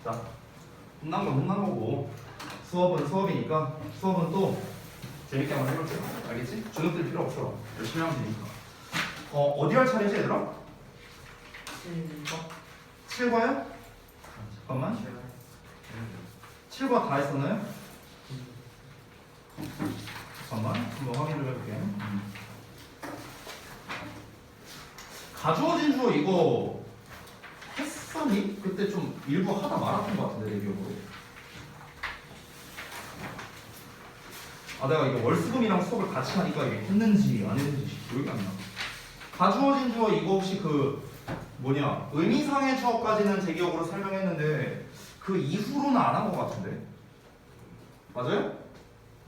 자, 혼난 건 혼난 거고 수업은 수업이니까 수업은 또 재밌게 한번 해볼게요. 알겠지? 주눅들 필요 없어. 열심히 하면 되니까. 어디 할 차례지 얘들아? 7과요? 잠깐만. 7과 다 했었나요? 잠깐만 한번 확인을 해볼게. 가주어진 주어 이거 했었니? 그때 좀 일부 하다 말았던 것 같은데 내 기억으로. 아 내가 이거 월수금이랑 수업을 같이 하니까 이게 했는지 안 했는지 기억이 안 나. 가주어진 주어 이거 혹시 그 뭐냐 의미상의 주어까지는 제 기억으로 설명했는데 그 이후로는 안 한 것 같은데. 맞아요?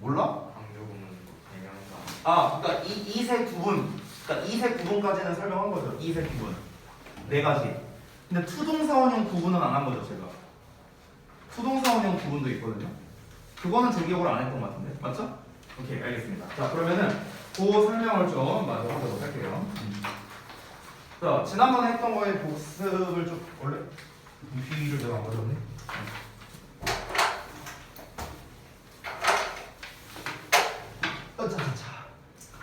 몰라? 강조구문 대명사. 아, 그러니까 이세 구분, 그러니까 이세 구분까지는 설명한 거죠. 이세 구분 네 가지. 근데 투동사원형 구분은 안 한 거죠, 제가. 투동사원형 구분도 있거든요. 그거는 제 기억으로 안 했던 것 같은데, 맞죠? 오케이, 알겠습니다. 자, 그러면은 그 설명을 좀 마저 하도록 할게요. 자, 지난번에 했던 거에 복습을 좀 원래 비를 내가 안 가져왔네. 자,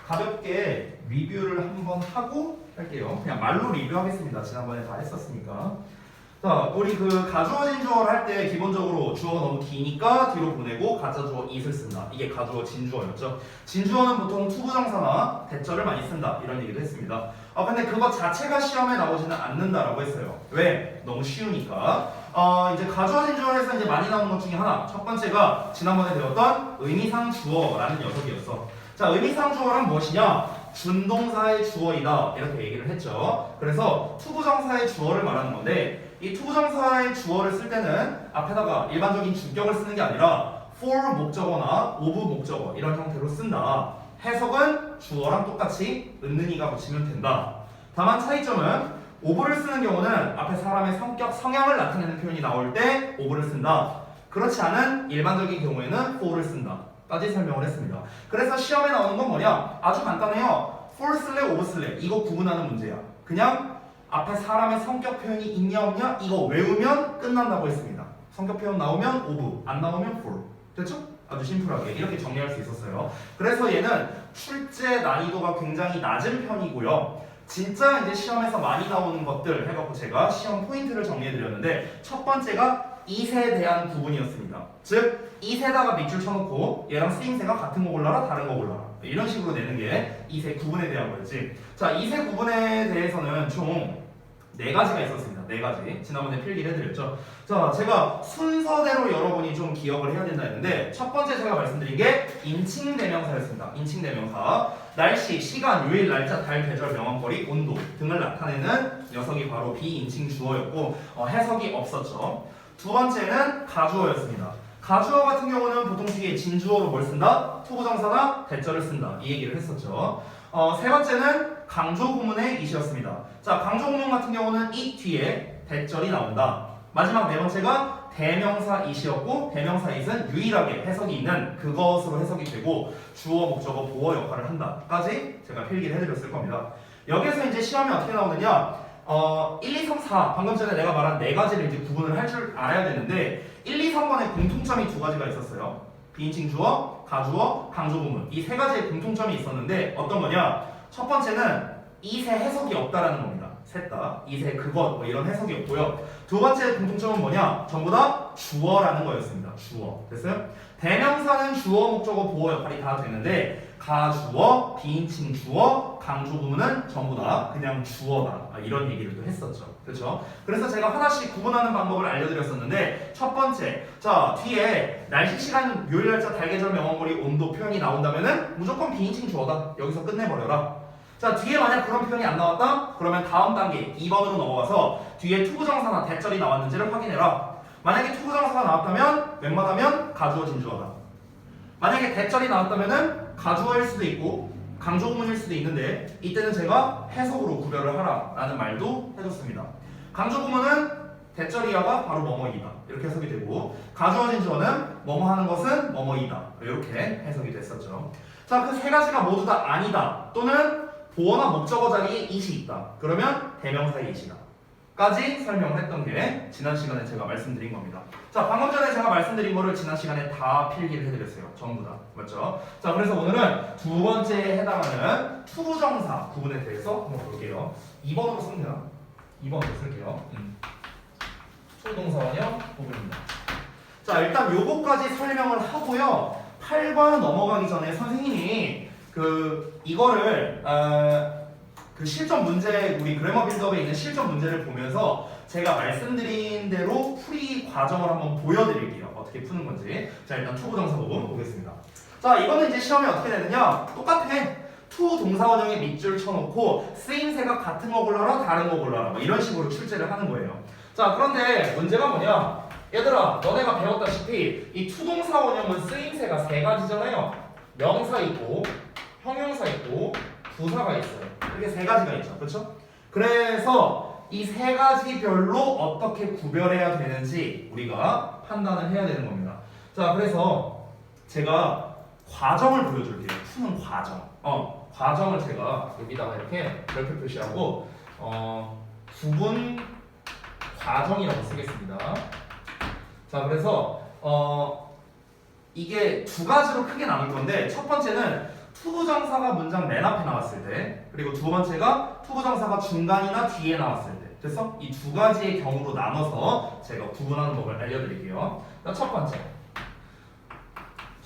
가볍게 리뷰를 한번 하고 할게요. 그냥 말로 리뷰하겠습니다. 지난번에 다 했었으니까. 자, 우리 그 가주어진 주어를 할 때 기본적으로 주어가 너무 기니까 뒤로 보내고 가짜 주어 it을 쓴다. 이게 가주어 진주어였죠. 진주어는 보통 투부정사나 대절을 많이 쓴다. 이런 얘기도 했습니다. 근데 그거 자체가 시험에 나오지는 않는다라고 했어요. 왜? 너무 쉬우니까. 이제 가주어진 주어에서 이제 많이 나오는 것 중에 하나. 첫 번째가 지난번에 배웠던 의미상 주어라는 녀석이었어. 자, 의미상 주어란 무엇이냐? 준동사의 주어이다. 이렇게 얘기를 했죠. 그래서 투부정사의 주어를 말하는 건데 이 투부정사의 주어를 쓸 때는 앞에다가 일반적인 주격을 쓰는 게 아니라 for 목적어나 of 목적어 이런 형태로 쓴다. 해석은 주어랑 똑같이 은는이가 붙이면 된다. 다만 차이점은 of를 쓰는 경우는 앞에 사람의 성격, 성향을 나타내는 표현이 나올 때 of를 쓴다. 그렇지 않은 일반적인 경우에는 for를 쓴다. 까지 설명을 했습니다. 그래서 시험에 나오는 건 뭐냐? 아주 간단해요. for 쓸래, of 쓸래 이거 구분하는 문제야. 그냥 앞에 사람의 성격 표현이 있냐 없냐 이거 외우면 끝난다고 했습니다. 성격 표현 나오면 of, 안 나오면 for. 됐죠? 아주 심플하게 이렇게 정리할 수 있었어요. 그래서 얘는 출제 난이도가 굉장히 낮은 편이고요. 진짜 이제 시험에서 많이 나오는 것들 해갖고 제가 시험 포인트를 정리해드렸는데 첫 번째가 이세에 대한 구분이었습니다. 즉 이세다가 밑줄 쳐놓고 얘랑 쓰임새가 같은 거 골라라 다른 거 골라라 이런 식으로 내는 게 이세 구분에 대한 거였지. 자, 이세 구분에 대해서는 총 4가지가 있었습니다. 4가지. 지난번에 필기를 해드렸죠. 자, 제가 순서대로 여러분이 좀 기억을 해야 된다 했는데 첫 번째 제가 말씀드린 게 인칭대명사였습니다. 인칭대명사. 날씨, 시간, 요일, 날짜, 달, 계절, 명확거리, 온도 등을 나타내는 녀석이 바로 비인칭 주어였고 해석이 없었죠. 두 번째는 가주어였습니다. 가주어 같은 경우는 보통 뒤에 진주어로 뭘 쓴다? 투부정사나 대절을 쓴다. 이 얘기를 했었죠. 세 번째는 강조구문의 it이었습니다. 자, 강조구문 같은 경우는 it 뒤에 대절이 나온다. 마지막 네 번째가 대명사 it이었고 대명사 it은 유일하게 해석이 있는 그것으로 해석이 되고 주어, 목적어, 보어 역할을 한다까지 제가 필기를 해드렸을 겁니다. 여기서 이제 시험이 어떻게 나오느냐? 1, 2, 3, 4 방금 전에 내가 말한 4가지를 이제 구분을 할 줄 알아야 되는데 1, 2, 3번에 공통점이 2가지가 있었어요. 비인칭 주어, 가주어, 강조구문 이 3가지의 공통점이 있었는데 어떤 거냐? 첫 번째는 이세 해석이 없다라는 겁니다. 셋 다 이세 그것 뭐 이런 해석이 없고요. 두 번째 공통점은 뭐냐? 전부 다 주어라는 거였습니다. 주어. 됐어요? 대명사는 주어, 목적어, 보어 역할이 다 되는데 가주어, 비인칭 주어, 강조구문은 전부 다 그냥 주어다. 이런 얘기를 또 했었죠. 그렇죠? 그래서 제가 하나씩 구분하는 방법을 알려드렸었는데 첫 번째, 자 뒤에 날씨, 시간, 요일, 날짜, 달, 계절, 명확거리, 온도 표현이 나온다면은 무조건 비인칭 주어다. 여기서 끝내버려라. 자, 뒤에 만약 그런 표현이 안 나왔다? 그러면 다음 단계 2번으로 넘어가서 뒤에 투부정사나 대절이 나왔는지를 확인해라. 만약에 투부정사가 나왔다면 웬만하면 가주어 진주어다. 만약에 대절이 나왔다면은 가주어일 수도 있고 강조구문일 수도 있는데 이때는 제가 해석으로 구별을 하라 라는 말도 해줬습니다. 강조구문은 대절이야가 바로 뭐뭐이다 이렇게 해석이 되고 가주어 진주어는 뭐뭐 하는 것은 뭐뭐이다 이렇게 해석이 됐었죠. 자, 그 3가지가 모두 다 아니다 또는 보어나 목적어 자리에 it이 있다. 그러면 대명사의 it이다. 까지 설명을 했던 게 지난 시간에 제가 말씀드린 겁니다. 자, 방금 전에 제가 말씀드린 거를 지난 시간에 다 필기를 해드렸어요. 전부 다. 맞죠? 자, 그래서 오늘은 두 번째에 해당하는 투부정사 구분에 대해서 한번 볼게요. 2번으로 쓰면 되나? 2번으로 쓸게요. 투동사원형 구분입니다. 자, 일단 요거까지 설명을 하고요. 8번 넘어가기 전에 선생님이 이거를 그 실전 문제, 우리 그래머 빌드업에 있는 실전 문제를 보면서 제가 말씀드린 대로 풀이 과정을 한번 보여드릴게요. 어떻게 푸는 건지. 자, 일단 투부정사 부분 보겠습니다. 자, 이거는 이제 시험에 어떻게 되느냐? 똑같아. 투 동사원형에 밑줄 쳐놓고 쓰임새가 같은 거 골라라, 다른 거 골라라, 뭐 이런 식으로 출제를 하는 거예요. 자, 그런데 문제가 뭐냐? 얘들아, 너네가 배웠다시피 이 투동사원형은 쓰임새가 세 가지잖아요. 명사 있고, 형용사 있고, 부사가 있어요. 이렇게 세 가지가 있죠. 그렇죠? 그래서 이 세 가지별로 어떻게 구별해야 되는지 우리가 판단을 해야 되는 겁니다. 자, 그래서 제가 과정을 보여줄게요. 푸는 과정. 과정을 제가 여기다가 이렇게 별표 표시하고 구분 과정이라고 쓰겠습니다. 자, 그래서 이게 두 가지로 크게 나눌 건데 첫 번째는 투부정사가 문장 맨 앞에 나왔을 때, 그리고 두 번째가 투부정사가 중간이나 뒤에 나왔을 때. 됐어? 이 두 가지의 경우로 나눠서 제가 구분하는 법을 알려드릴게요. 자, 첫 번째,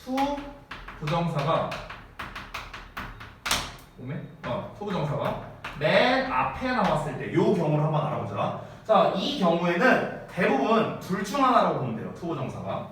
투부정사가 투부정사가 맨 앞에 나왔을 때 이 경우를 한번 알아보자. 자, 이 경우에는 대부분 둘 중 하나라고 보면 돼요. 투부정사가.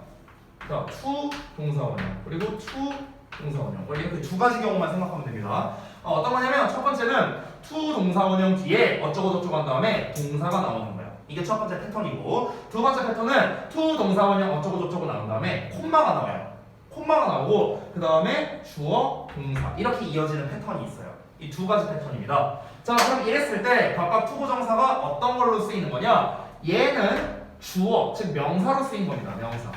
자, 투동사원형 그리고 투동사원형 이렇게 두 가지 경우만 생각하면 됩니다. 어떤 거냐면 첫 번째는 투동사원형 뒤에 어쩌고저쩌고 한 다음에 동사가 나오는 거예요. 이게 첫 번째 패턴이고, 두 번째 패턴은 투동사원형 어쩌고저쩌고 나온 다음에 콤마가 나와요. 콤마가 나오고 그 다음에 주어, 동사 이렇게 이어지는 패턴이 있어요. 이 두 가지 패턴입니다. 자, 그럼 이랬을 때 각각 투부정사가 어떤 걸로 쓰이는 거냐? 얘는 주어, 즉 명사로 쓰인 겁니다. 명사.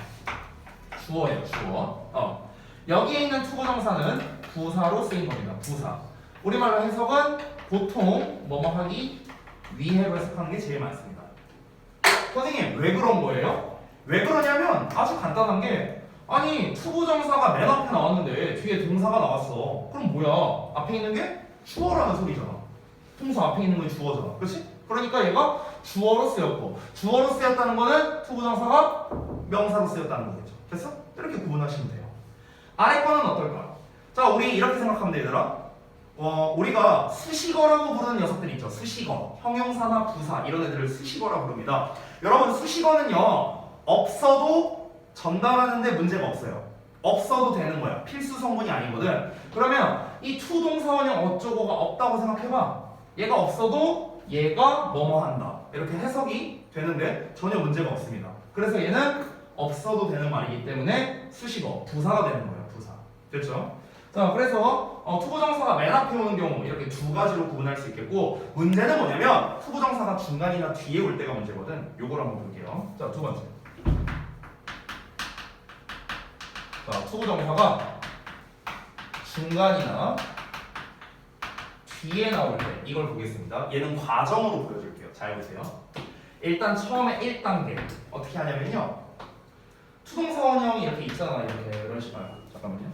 주어예요, 주어. 여기에 있는 투부정사는 부사로 쓰인 겁니다. 부사. 우리말로 해석은 보통 뭐뭐 하기 위해로 해석하는 게 제일 많습니다. 선생님, 왜 그런 거예요? 왜 그러냐면 아주 간단한 게, 아니 투부정사가 맨 앞에 나왔는데 뒤에 동사가 나왔어. 그럼 뭐야? 앞에 있는 게 주어라는 소리잖아. 동사 앞에 있는 건 주어잖아. 그렇지? 그러니까 얘가 주어로 쓰였고, 주어로 쓰였다는 거는 투부정사가 명사로 쓰였다는 거겠죠. 됐어? 이렇게 구분하시면 돼요. 아래 거는 어떨까? 자, 우리 이렇게 생각하면 돼, 얘들아. 우리가 수식어라고 부르는 녀석들 있죠. 수식어, 형용사나 부사 이런 애들을 수식어라고 부릅니다. 여러분, 수식어는요 없어도 전달하는데 문제가 없어요. 없어도 되는 거야. 필수 성분이 아니거든. 그러면 이 투동사원형 어쩌고가 없다고 생각해봐. 얘가 없어도 얘가 뭐뭐 한다. 이렇게 해석이 되는데 전혀 문제가 없습니다. 그래서 얘는 없어도 되는 말이기 때문에 수식어, 부사가 되는 거예요. 부사. 됐죠? 자, 그래서 투부정사가 맨 앞에 오는 경우 이렇게 두 가지로 구분할 수 있겠고, 문제는 뭐냐면 투부정사가 중간이나 뒤에 올 때가 문제거든. 요걸 한번 볼게요. 자, 두 번째. 자, 투부정사가 중간이나 뒤에 나올 때 이걸 보겠습니다. 얘는 과정으로 보여줄게요. 잘 보세요. 일단 처음에 1단계 어떻게 하냐면요, 투동사원형이 이렇게 있잖아. 이렇게 이런 식으로. 잠깐만요.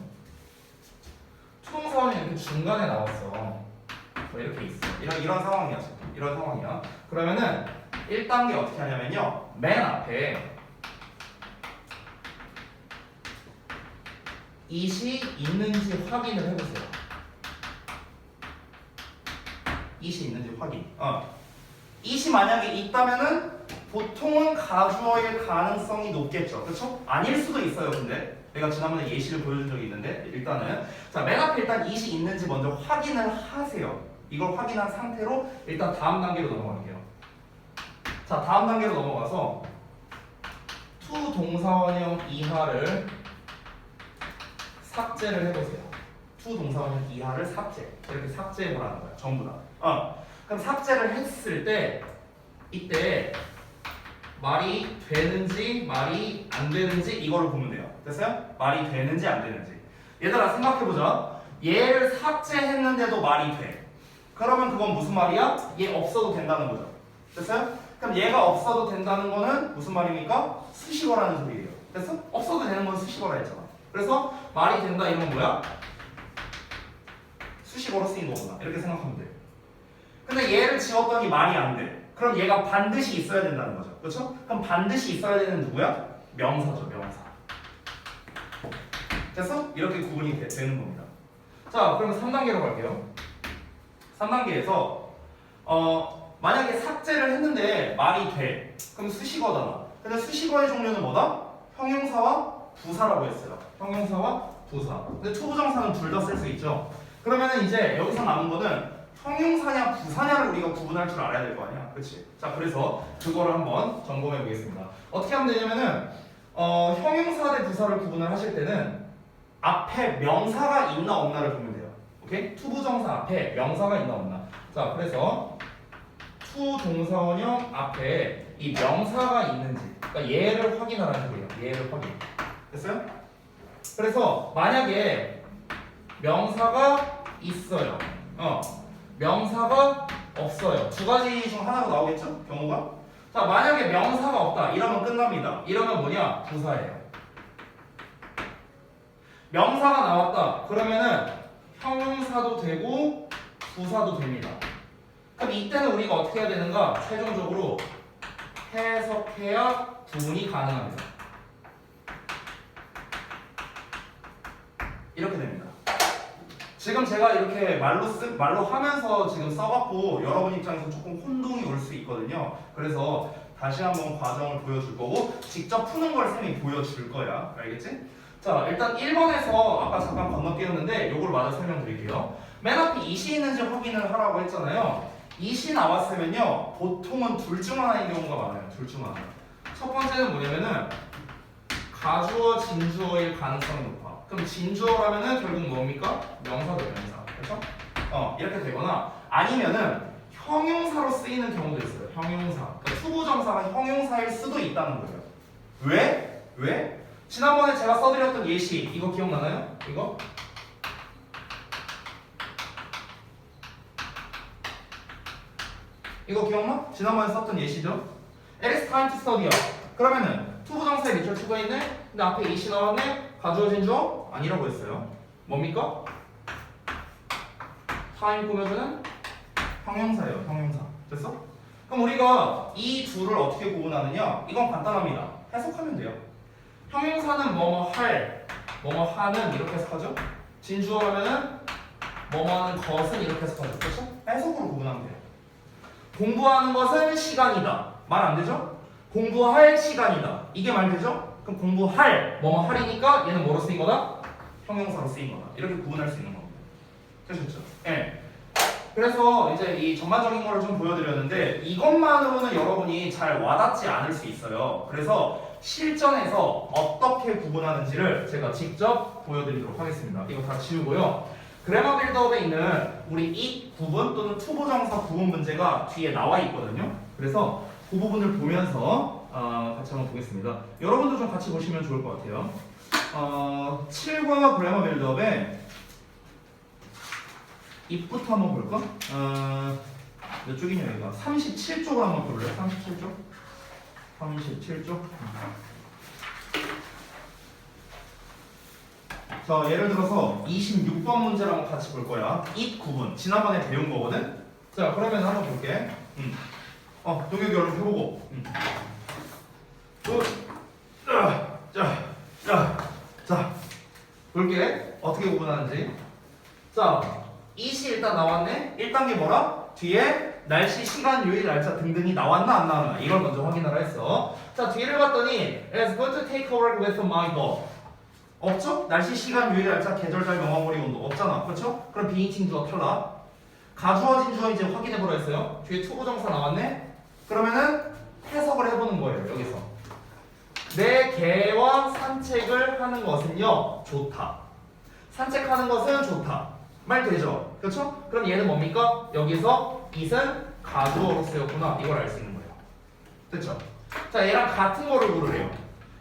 투동사원이 이렇게 중간에 나왔어. 뭐 이렇게 있어. 이런 상황이야. 이런 상황이야. 그러면은 1단계 어떻게 하냐면요, 맨 앞에 it이 있는지 확인을 해보세요. it이 있는지 확인. it이 만약에 있다면은 보통은 가주어일 가능성이 높겠죠. 그렇죠? 아닐 수도 있어요. 근데 내가 지난번에 예시를 보여준 적이 있는데, 일단은 자, 맨 앞에 일단 it이 있는지 먼저 확인을 하세요. 이걸 확인한 상태로 일단 다음 단계로 넘어갈게요. 자, 다음 단계로 넘어가서 투동사원형 이하를 삭제를 해보세요. 투동사원형 이하를 삭제. 이렇게 삭제해보라는 거야. 전부 다. 그럼 삭제를 했을 때 이때 말이 되는지 말이 안 되는지 이거를 보면 돼요. 됐어요? 말이 되는지 안 되는지. 얘들아, 생각해보자. 얘를 삭제했는데도 말이 돼. 그러면 그건 무슨 말이야? 얘 없어도 된다는 거죠. 됐어요? 그럼 얘가 없어도 된다는 거는 무슨 말입니까? 수식어라는 소리예요. 됐어? 없어도 되는 건 수식어라 했잖아. 그래서 말이 된다 이런 건 뭐야? 수식어로 쓰인 거구나. 이렇게 생각하면 돼. 근데 얘를 지웠더니 말이 안 돼. 그럼 얘가 반드시 있어야 된다는 거죠. 그렇죠? 그럼 반드시 있어야 되는 누구야? 명사죠, 명사. 됐어? 이렇게 구분이 되는 겁니다. 자, 그러면 3단계로 갈게요. 3단계에서 만약에 삭제를 했는데 말이 돼. 그럼 수식어잖아. 근데 수식어의 종류는 뭐다? 형용사와 부사라고 했어요. 형용사와 부사. 근데 초부정사는 둘 다 쓸 수 있죠. 그러면은 이제 여기서 남은 거는 형용사냐 부사냐를 우리가 구분할 줄 알아야 될 거 아니야. 그치? 자, 그래서 그거를 한번 점검해 보겠습니다. 어떻게 하면 되냐면은 형용사 대 부사를 구분을 하실 때는 앞에 명사가 있나 없나를 보면 돼요. 오케이? 투부정사 앞에 명사가 있나 없나. 자, 그래서 투동사원형 앞에 이 명사가 있는지, 그러니까 얘를 확인하라는 소리예요. 얘를 확인. 됐어요? 그래서 만약에 명사가 있어요. 명사가 없어요. 두 가지 중 하나로 나오겠죠? 경우가. 자, 만약에 명사가 없다. 이러면 끝납니다. 이러면 뭐냐? 부사예요. 명사가 나왔다. 그러면은 형용사도 되고 부사도 됩니다. 그럼 이때는 우리가 어떻게 해야 되는가? 최종적으로 해석해야 구분이 가능합니다. 이렇게 됩니다. 지금 제가 이렇게 말로 하면서 지금 써갖고 여러분 입장에서 조금 혼동이 올 수 있거든요. 그래서 다시 한번 과정을 보여줄 거고 직접 푸는 걸 쌤이 보여줄 거야. 알겠지? 자, 일단 1번에서 아까 잠깐 건너뛰었는데 요걸 마저 설명드릴게요. 맨 앞에 이시 있는지 확인을 하라고 했잖아요. 이시 나왔으면요 보통은 둘 중 하나인 경우가 많아요. 둘 중 하나. 첫 번째는 뭐냐면은 가주어 진주어일 가능성이 높아. 그럼 진주어라면은 결국 뭡니까? 명사죠, 명사. 그렇죠? 이렇게 되거나 아니면은 형용사로 쓰이는 경우도 있어요. 형용사. 그러니까 투부정사가 형용사일 수도 있다는 거예요. 왜? 왜? 지난번에 제가 써드렸던 예시 이거 기억나나요? 이거 기억나? 지난번에 썼던 예시죠? It is time to study야. 그러면은 투부정사에 밑줄 치고 있네? 근데 앞에 이시 나왔네? 가주어 진주어? 아니라고 했어요. 뭡니까? time 꾸며주는 형용사예요. 형용사. 됐어? 그럼 우리가 이 둘을 어떻게 구분하느냐? 이건 간단합니다. 해석하면 돼요. 형용사는 뭐뭐 할, 뭐뭐 하는 이렇게 해석하죠? 진주어라면은 뭐뭐 하는 것은 이렇게 해석하죠. 그렇죠? 해석으로 구분하면 돼요. 공부하는 것은 시간이다. 말 안 되죠? 공부할 시간이다. 이게 말 되죠? 그럼 공부할, 뭐뭐 할이니까 얘는 뭐로 쓰인 거다? 형용사로 쓰인 거다. 이렇게 구분할 수 있는 겁니다. 되셨죠? 예. 그래서 이제 이 전반적인 거를 좀 보여드렸는데 이것만으로는 여러분이 잘 와닿지 않을 수 있어요. 그래서 실전에서 어떻게 구분하는지를 제가 직접 보여드리도록 하겠습니다. 이거 다 지우고요. 그래머 빌드업에 있는 우리 이 구분 또는 투부정사 구분 문제가 뒤에 나와 있거든요. 그래서 그 부분을 보면서 같이 한번 보겠습니다. 여러분도 좀 같이 보시면 좋을 것 같아요. 7과 그래머 빌드업에 입부터 한번 볼까? 몇 쪽이냐 여기가 37쪽으로 한번 볼래요? 37쪽? 37쪽? 자, 예를 들어서 26번 문제를 한번 같이 볼 거야. 이 구분 지난번에 배운 거거든? 자, 그러면 한번 볼게. 동혁이 얼른 해보고. 자, 볼게. 어떻게 구분하는지. 자, 이시 일단 나왔네. 1단계 뭐라? 뒤에 날씨, 시간, 요일, 날짜 등등이 나왔나 안 나왔나 이걸 먼저 확인하라 했어. 자, 뒤를 봤더니 It's going to take a work with my dog. 없죠? 날씨, 시간, 요일, 날짜, 계절, 달, 명화, 거리, 온도 없잖아. 그렇죠? 그럼 비인칭 주어 탈락. 가주어, 진주어 이제 확인해보라 했어요. 뒤에 투부정사 나왔네. 그러면은 해석을 해보는 거예요. 여기서 내 개와 산책을 하는 것은요 좋다. 산책하는 것은 좋다. 말 되죠? 그렇죠? 그럼 얘는 뭡니까? 여기서 it은 가주어로 쓰였구나. 이걸 알 수 있는 거예요. 됐죠? 자, 얘랑 같은 거를 고르래요.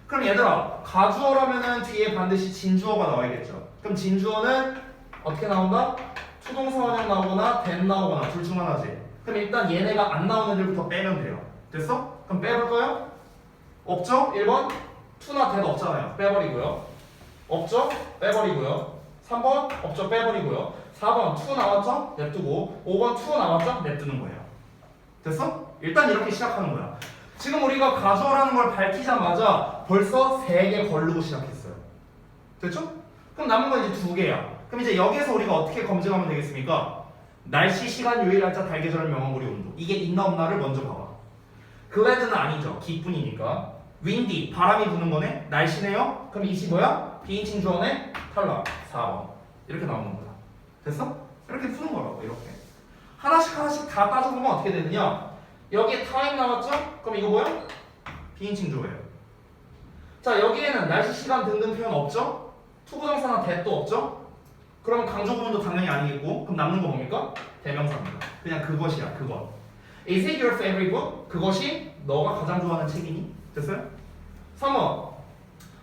그럼 얘들아, 가주어라면은 뒤에 반드시 진주어가 나와야겠죠? 그럼 진주어는 어떻게 나온다? 투동사 원형 나오거나 then 나오거나 둘 중 하나지. 그럼 일단 얘네가 안 나오는 애들부터 빼면 돼요. 됐어? 그럼 빼볼까요? 없죠? 1번 투나 대도 없잖아요. 빼버리고요. 없죠? 빼버리고요. 3번 없죠? 빼버리고요. 4번 투 나왔죠? 냅두고 5번 투 나왔죠? 냅두는 거예요. 됐어? 일단 이렇게 시작하는 거야. 지금 우리가 가져오라는 걸 밝히자마자 벌써 3개 걸르고 시작했어요. 됐죠? 그럼 남은 건 이제 2개야. 그럼 이제 여기에서 우리가 어떻게 검증하면 되겠습니까? 날씨, 시간, 요일, 날짜, 달, 계절, 명월, 우리 온도. 이게 있나 없나를 먼저 봐봐. glad는 아니죠. 기뿐이니까. windy, 바람이 부는 거네. 날씨네요. 그럼 이시 뭐야? 비인칭 주어네. 탈락. 4번. 이렇게 나오는 거야. 됐어? 이렇게 푸는 거라고. 이렇게. 하나씩 다 따져보면 어떻게 되느냐? 여기에 time 나왔죠? 그럼 이거 뭐야? 비인칭 주어예요. 자, 여기에는 날씨, 시간 등등 표현 없죠? 투부정사나 that도 없죠? 그럼 강조 부분도 당연히 아니겠고, 그럼 남는 거 뭡니까? 대명사입니다. 그냥 그것이야, 그것. Is it your favorite book? 그것이 너가 가장 좋아하는 책이니? 됐어요? 3번.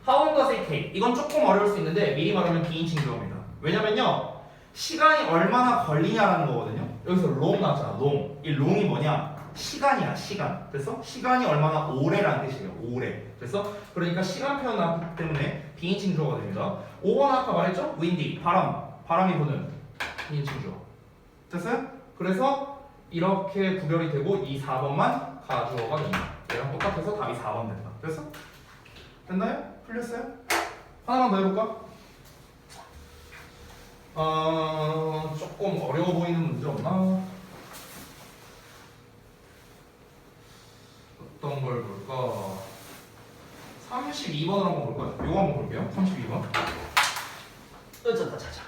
How long does it take? 이건 조금 어려울 수 있는데 미리 말하면 비인칭 주어입니다. 왜냐면요, 시간이 얼마나 걸리냐라는 거거든요. 여기서 long 나왔잖아, long. 이 long이 뭐냐? 시간이야, 시간. 됐어? 시간이 얼마나 오래라는 뜻이에요, 오래. 됐어? 그러니까 시간 표현 나왔기 때문에 비인칭 주어가 됩니다. 5번 아까 말했죠? windy, 바람이 부는 비인칭 주어. 됐어요? 그래서 이렇게 구별이 되고 이 4번만 가주어가 됩니다. 얘랑 똑같아서 답이 4번 된다. 됐어? 됐나요? 풀렸어요? 하나만 더 해볼까? 조금 어려워 보이는 문제 없나? 어떤 걸 볼까? 32번을 한번 볼까요? 요거 한번 볼게요. 32번. 짜자자자.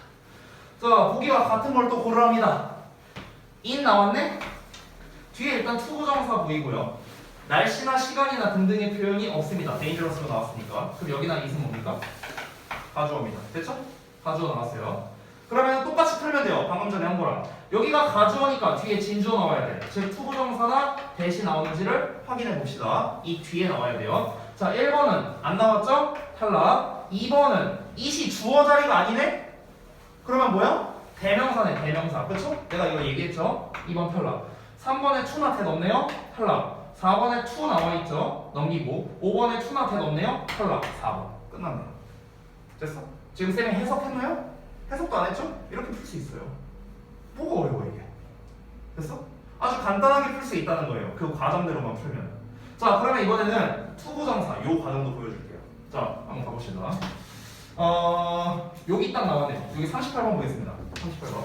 자, 보기와 같은 걸 또 고르랍니다. in 나왔네? 뒤에 일단 투부정사 보이고요. 날씨나 시간이나 등등의 표현이 없습니다. dangerous로 나왔으니까. 그럼 여기나 is은 뭡니까? 가주어입니다. 됐죠? 가주어 나왔어요. 그러면 똑같이 풀면 돼요. 방금 전에 한 거랑. 여기가 가주어니까 뒤에 진주어 나와야 돼. 즉 투부정사나 대시 나오는지를 확인해 봅시다. 이 뒤에 나와야 돼요. 자, 1번은 안 나왔죠? 탈락. 2번은 it이 주어 자리가 아니네? 그러면 뭐야? 대명사네, 대명사. 그쵸? 내가 이거 얘기했죠? 2번 탈락. 3번에 투나 대 없네요? 탈락. 4번에 투 나와있죠? 넘기고. 5번에 투나 대 없네요? 탈락. 4번. 끝났네요. 됐어? 지금 쌤이 해석했나요? 해석도 안 했죠? 이렇게 풀 수 있어요. 뭐가 어려워 이게? 됐어? 아주 간단하게 풀 수 있다는 거예요. 그 과정대로만 풀면. 자, 그러면 이번에는 투부정사 요 과정도 보여줄게요. 자, 한번 가봅시다. 여기 딱 나왔네요. 여기 38번 보겠습니다. 38번.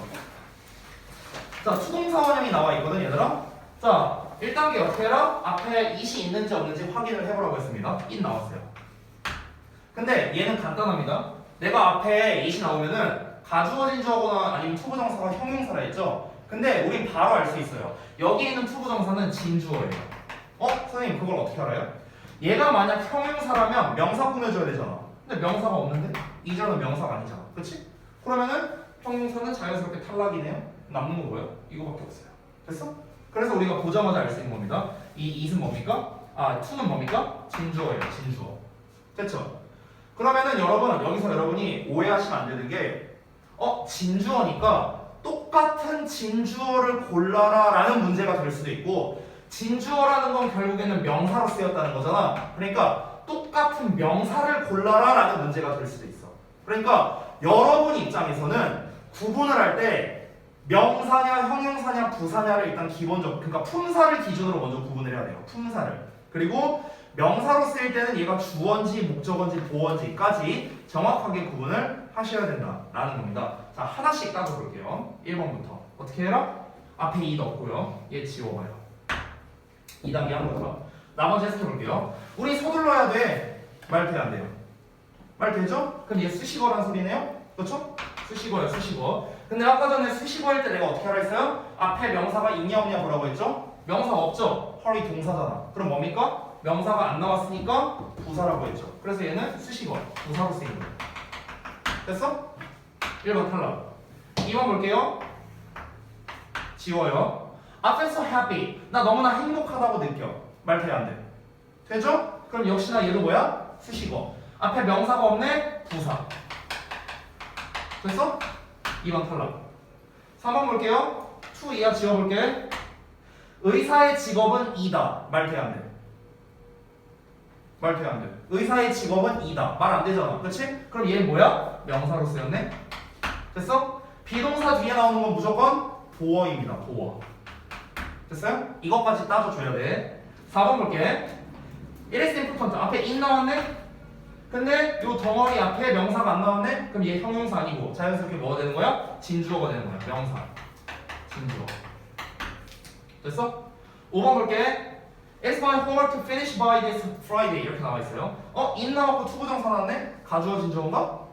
자, 투동사 원형이 나와 있거든, 얘들아. 자, 1단계 어떻게 해라? 앞에 it이 있는지 없는지 확인을 해보라고 했습니다. it 나왔어요. 근데 얘는 간단합니다. 내가 앞에 it이 나오면은 가주어진 주어거나 아니면 투부정사가 형용사라 했죠? 근데 우린 바로 알 수 있어요. 여기 있는 투부정사는 진주어예요. 선생님 그걸 어떻게 알아요? 얘가 만약 형용사라면 명사 꾸며줘야 되잖아. 근데 명사가 없는데? 이절은 명사가 아니잖아. 그치? 그러면은 형용사는 자연스럽게 탈락이네요. 남는 건 뭐예요? 이거밖에 없어요. 됐어? 그래서 우리가 보자마자 알 수 있는 겁니다. 이 it은 뭡니까? to는 뭡니까? 진주어예요. 진주어. 됐죠? 그러면은 여기서 여러분이 오해하시면 안 되는 게 진주어니까 똑같은 진주어를 골라라 라는 문제가 될 수도 있고, 진주어라는 건 결국에는 명사로 쓰였다는 거잖아. 그러니까 똑같은 명사를 골라라 라는 문제가 될 수도 있어. 그러니까 여러분 입장에서는 구분을 할 때 명사냐 형용사냐 부사냐를 일단 기본적으로, 그러니까 품사를 기준으로 먼저 구분을 해야 돼요. 품사를. 그리고 명사로 쓰일 때는 얘가 주어인지 목적어인지 보어인지까지 정확하게 구분을 하셔야 된다라는 겁니다. 자, 하나씩 따져볼게요. 1번부터 어떻게 해라? 앞에 이 넣고요. 얘 지워봐요. 2단계 한 번 더. 나머지 해석해볼게요. 우리 서둘러야 돼. 말 돼, 안 돼요? 말 되죠? 그럼 얘 수식어란 소리네요? 그렇죠? 수식어야, 수식어. 근데 아까 전에 수식어일 때 내가 어떻게 하라 했어요? 앞에 명사가 있냐 없냐 보라고 했죠? 명사가 없죠? hurry 동사잖아. 그럼 뭡니까? 명사가 안 나왔으니까 부사라고 했죠. 그래서 얘는 수식어, 부사로 쓰이는 거예요. 됐어? 1번 탈락. 2번 볼게요. 지워요. I feel so happy. 나 너무나 행복하다고 느껴. 말 돼, 안 돼? 되죠? 그럼 역시나 얘도 뭐야? 수식어. 앞에 명사가 없네? 부사. 됐어? 2번 탈락. 3번 볼게요. to 이하 지워볼게. 의사의 직업은 이다. 말 돼 안 돼? 말 돼 안 돼? 의사의 직업은 이다. 말 안 되잖아. 그렇지? 그럼 얘는 뭐야? 명사로 쓰였네? 됐어? 비동사 뒤에 나오는 건 무조건 보어입니다. 보어. 됐어요? 이것까지 따져줘야 돼. 4번 볼게. It is important. 앞에 in 나왔네? 근데 요 덩어리 앞에 명사가 안 나왔네? 그럼 얘 형용사 아니고 자연스럽게 뭐가 되는 거야? 진주어가 되는 거야. 명사. 진주어. 됐어? 5번 볼게. It's my homework to finish by this Friday. 이렇게 나와 있어요. in 나왔고 투부정사 나왔네? 가주어 진주어인가?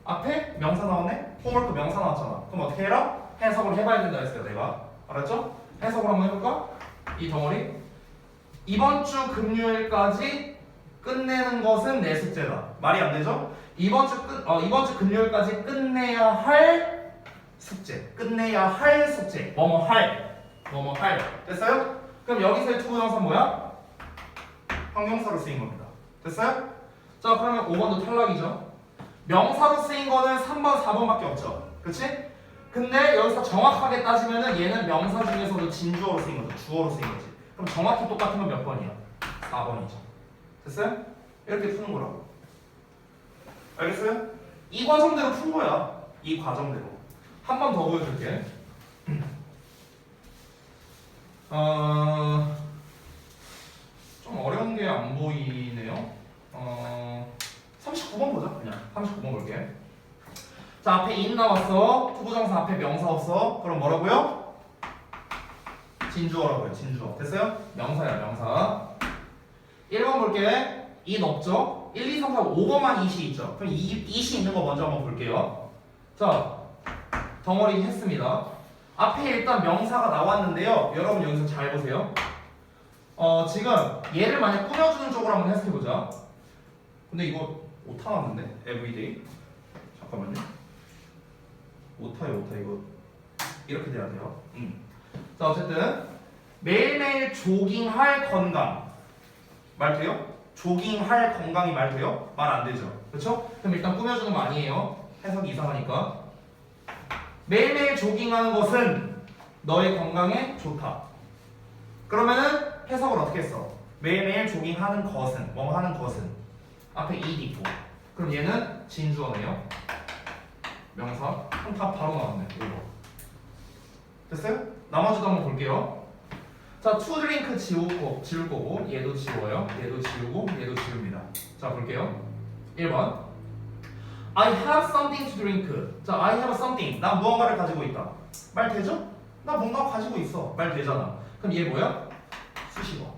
앞에 명사 나왔네? homework 명사 나왔잖아. 그럼 어떻게 해라? 해석을 해봐야 된다 했어요, 내가. 알았죠? 해석을 한번 해볼까? 이 덩어리. 이번 주 금요일까지 끝내는 것은 내 숙제다. 말이 안 되죠? 이번 주 금요일까지 끝내야 할 숙제. 끝내야 할 숙제. 뭐뭐 할. 됐어요? 그럼 여기서의 투부정사 뭐야? 형용사로 쓰인 겁니다. 됐어요? 자, 그러면 5번도 탈락이죠. 명사로 쓰인 거는 3번, 4번밖에 없죠. 그치? 근데 여기서 정확하게 따지면은 얘는 명사 중에서도 진주어로 쓰인 거죠. 주어로 쓰인 거지. 그럼 정확히 똑같은 건 몇 번이야? 4번이죠. 됐어요? 이렇게 푸는 거라고. 알겠어요? 이 과정대로 푼 거야. 이 과정대로. 한 번 더 보여줄게. 좀 어려운 게 안 보이네요. 39번 보자. 그냥 39번 볼게. 자, 앞에 in 나왔어. 투부정사 앞에 명사 없어. 그럼 뭐라고요? 진주어라고요. 진주어. 됐어요? 명사야, 명사. 1번 볼게. in 없죠? 1, 2, 3, 4, 5번만 it이 있죠? 그럼 it이 있는 거 먼저 한번 볼게요. 자, 덩어리 했습니다. 앞에 일단 명사가 나왔는데요. 여러분 여기서 잘 보세요. 지금 얘를 만약 꾸며주는 쪽으로 한번 해석해보자. 근데 이거 오타 나왔는데? everyday. 잠깐만요. 오타요, 오타. 이거 이렇게 돼야 돼요. 자, 어쨌든 매일매일 조깅할 건강. 말 돼요? 조깅할 건강이 말 돼요? 말 안 되죠. 그렇죠? 그럼 일단 꾸며주는 거 아니에요. 해석이 이상하니까. 매일매일 조깅하는 것은 너의 건강에 좋다. 그러면은 해석을 어떻게 했어? 매일매일 조깅하는 것은, 뭐 하는 것은 앞에 이 있고. 그럼 얘는 진주어네요. 명사. 그럼 다 바로 나왔네. 이거. 됐어요? 나머지도 한번 볼게요. 자, to drink 지울 거고 얘도 지워요. 얘도 지우고 얘도 지웁니다. 자, 볼게요. 1번. I have something to drink. 자, I have something. 나 무언가를 가지고 있다. 말 되죠? 나 뭔가 가지고 있어. 말 되잖아. 그럼 얘 뭐야? 수식어.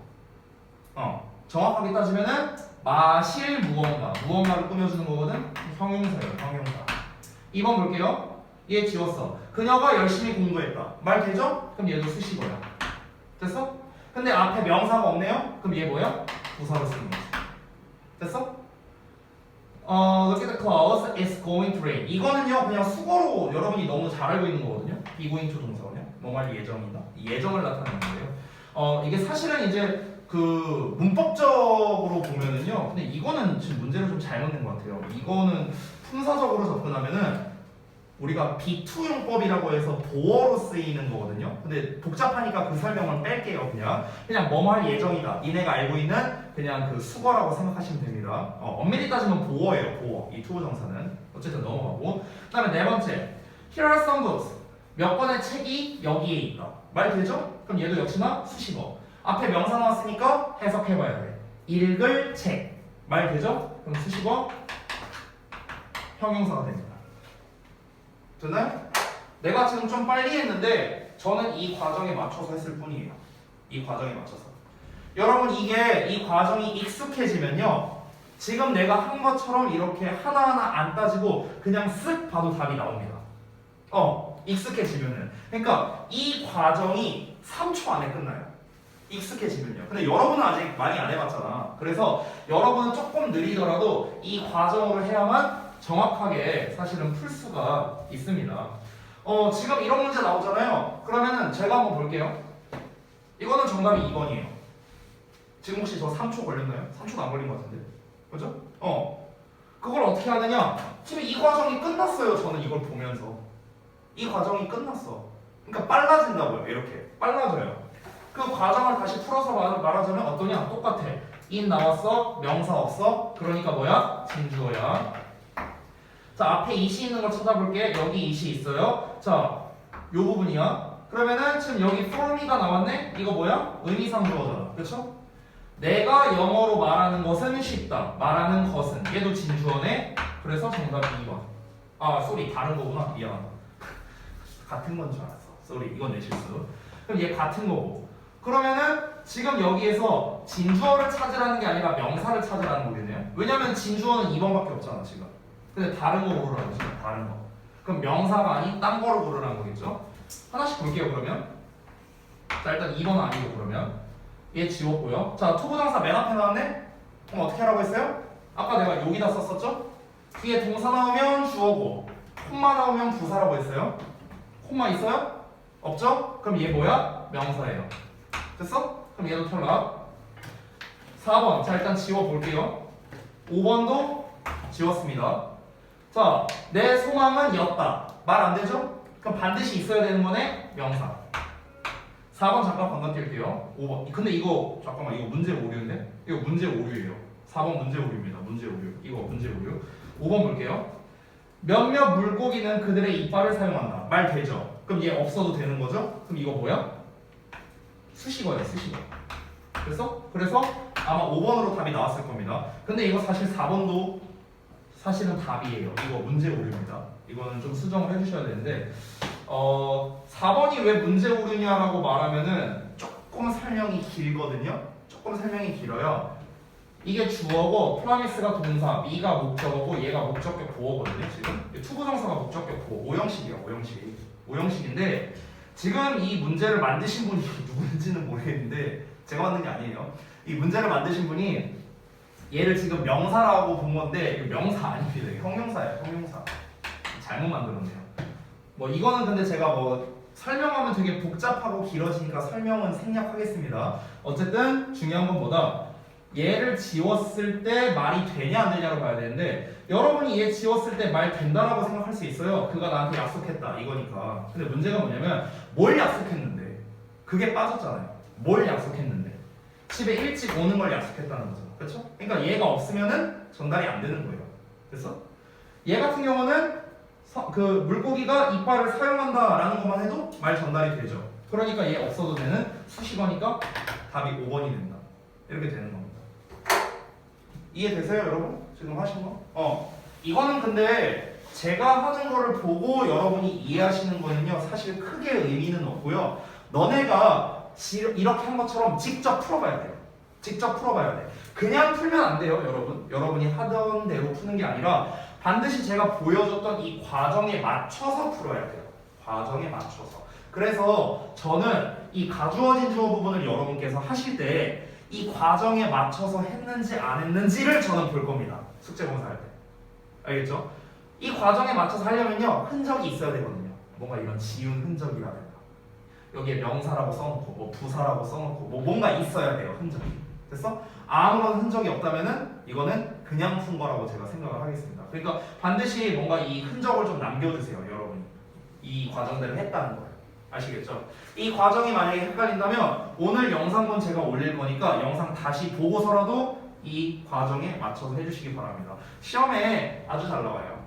정확하게 따지면은 마실 무언가를 꾸며주는 거거든. 형용사예요. 형용사. 2번 볼게요. 얘 지웠어. 그녀가 열심히 공부했다. 말 되죠? 그럼 얘도 수식어야. 됐어? 근데 앞에 명사가 없네요? 그럼 얘 뭐야? 부사로 쓰는 거지. 됐어? Look at the clouds. It's going to rain. 이거는요 그냥 수거로 여러분이 너무 잘 알고 있는 거거든요. be going to 동사거든요. 뭐할 예정이다. 예정을 나타내는 건데요. 이게 사실은 이제 그 문법적으로 보면은요. 근데 이거는 지금 문제를 좀 잘못 낸 것 같아요. 이거는 품사적으로 접근하면은 우리가 B2용법이라고 해서 보어로 쓰이는 거거든요. 근데 복잡하니까 그 설명을 뺄게요. 그냥 뭐뭐 할 예정이다. 니네가 알고 있는 그냥 그 수거라고 생각하시면 됩니다. 엄밀히 따지면 보어예요. 보어. 이 투부정사는. 어쨌든 넘어가고. 그 다음에 네 번째. Here are some books. 몇 권의 책이 여기에 있다. 말 되죠? 그럼 얘도 역시나 수식어. 앞에 명사 나왔으니까 해석해봐야 돼. 읽을 책. 말 되죠? 그럼 수식어 형용사가 됩니다. 됐나요? 내가 지금 좀 빨리 했는데 저는 이 과정에 맞춰서 했을 뿐이에요. 이 과정에 맞춰서. 여러분 이게 이 과정이 익숙해지면요. 지금 내가 한 것처럼 이렇게 하나하나 안 따지고 그냥 쓱 봐도 답이 나옵니다. 익숙해지면은. 그러니까 이 과정이 3초 안에 끝나요. 익숙해지면요. 근데 여러분은 아직 많이 안 해봤잖아. 그래서 여러분은 조금 느리더라도 이 과정으로 해야만 정확하게 사실은 풀 수가 있습니다. 지금 이런 문제 나오잖아요. 그러면은 제가 한번 볼게요. 이거는 정답이 2번이에요. 지금 혹시 저 3초 걸렸나요? 3초도 안 걸린 것 같은데. 그죠? 그걸 어떻게 하느냐? 지금 이 과정이 끝났어요. 저는 이걸 보면서. 이 과정이 끝났어. 그러니까 빨라진다고요. 이렇게. 빨라져요. 그 과정을 다시 풀어서 말하자면 어떠냐? 똑같아. in 나왔어, 명사 없어. 그러니까 뭐야? 진주어야. 자, 앞에 it이 있는 걸 찾아볼게. 여기 it이 있어요. 자, 요 부분이야. 그러면은 지금 여기 for me가 나왔네? 이거 뭐야? 의미상 주어잖아. 그쵸? 내가 영어로 말하는 것은 쉽다. 말하는 것은. 얘도 진주어네. 그래서 정답이 2번. 아, 쏘리. 다른 거구나. 미안하다. 같은 건 줄 알았어. 쏘리. 이건 내 실수. 그럼 얘 같은 거고. 그러면은 지금 여기에서 진주어를 찾으라는 게 아니라 명사를 찾으라는 거겠네요. 왜냐면 진주어는 2번밖에 없잖아, 지금. 근데 다른 거 고르라고 지금. 다른 거. 그럼 명사가 아닌 딴 거를 고르라는 거겠죠? 하나씩 볼게요, 그러면. 자, 일단 2번은 아니고, 그러면. 얘 지웠고요. 자, 투부정사 맨 앞에 나왔네? 그럼 어떻게 하라고 했어요? 아까 내가 여기다 썼었죠? 뒤에 동사 나오면 주어고, 콤마 나오면 부사라고 했어요. 콤마 있어요? 없죠? 그럼 얘 뭐야? 명사예요. 됐어? 그럼 얘도 탈락. 4번. 자, 일단 지워볼게요. 5번도 지웠습니다. 자, 내 소망은 였다. 말 안 되죠? 그럼 반드시 있어야 되는 거네? 명사. 4번 잠깐 건너뛸게요. 5번. 근데 이거 잠깐만, 이거 문제 오류인데? 이거 문제 오류예요. 4번 문제 오류입니다. 문제 오류. 이거 문제 오류. 5번 볼게요. 몇몇 물고기는 그들의 이빨을 사용한다. 말 되죠? 그럼 얘 없어도 되는 거죠? 그럼 이거 뭐야? 수식어예요. 수식어. 그래서 아마 5번으로 답이 나왔을 겁니다. 근데 이거 사실 4번도 사실은 답이에요. 이거 문제 오류입니다. 이거는 좀 수정을 해주셔야 되는데 4번이 왜 문제 오류냐라고 말하면은 조금 설명이 길거든요. 조금 설명이 길어요. 이게 주어고 프라미스가 동사, 미가 목적어고 얘가 목적격 보어거든요. 지금 투부정사가 목적격 보어. 오형식이야. 오형식인데 지금 이 문제를 만드신 분이 누군지는 모르겠는데 제가 만든 게 아니에요. 이 문제를 만드신 분이 얘를 지금 명사라고 본 건데 이거 명사 아닙니다. 이거 형용사예요. 형용사. 잘못 만들었네요. 뭐 이거는 근데 제가 뭐 설명하면 되게 복잡하고 길어지니까 설명은 생략하겠습니다. 어쨌든 중요한 건 뭐다? 얘를 지웠을 때 말이 되냐 안 되냐로 봐야 되는데 여러분이 얘 지웠을 때 말 된다라고 생각할 수 있어요. 그가 나한테 약속했다 이거니까. 근데 문제가 뭐냐면 뭘 약속했는데 그게 빠졌잖아요. 뭘 약속했는데 집에 일찍 오는 걸 약속했다는 거죠. 그렇죠? 그러니까 얘가 없으면은 전달이 안 되는 거예요. 그래서 얘 같은 경우는 그 물고기가 이빨을 사용한다라는 것만 해도 말 전달이 되죠. 그러니까 얘 없어도 되는 수식어니까 답이 5번이 된다. 이렇게 되는 겁니다. 이해되세요, 여러분? 지금 하신 거? 이거는 근데 제가 하는 거를 보고 여러분이 이해하시는 거는요, 사실 크게 의미는 없고요. 너네가 이렇게 한 것처럼 직접 풀어봐야 돼요. 직접 풀어봐야 돼. 그냥 풀면 안 돼요, 여러분. 여러분이 하던 대로 푸는 게 아니라 반드시 제가 보여줬던 이 과정에 맞춰서 풀어야 돼요. 과정에 맞춰서. 그래서 저는 이 가주어진 주어 부분을 여러분께서 하실 때 이 과정에 맞춰서 했는지 안 했는지를 저는 볼 겁니다. 숙제 검사할 때. 알겠죠? 이 과정에 맞춰서 하려면요, 흔적이 있어야 되거든요. 뭔가 이런 지운 흔적이라든가. 여기에 명사라고 써놓고, 뭐 부사라고 써놓고, 뭐 뭔가 있어야 돼요, 흔적이. 됐어? 아무런 흔적이 없다면은 이거는 그냥 푼 거라고 제가 생각을 하겠습니다. 그러니까 반드시 뭔가 이 흔적을 좀 남겨주세요, 여러분이. 이 과정대로 했다는 거예요. 아시겠죠? 이 과정이 만약에 헷갈린다면 오늘 영상본 제가 올릴 거니까 영상 다시 보고서라도 이 과정에 맞춰서 해주시기 바랍니다. 시험에 아주 잘 나와요.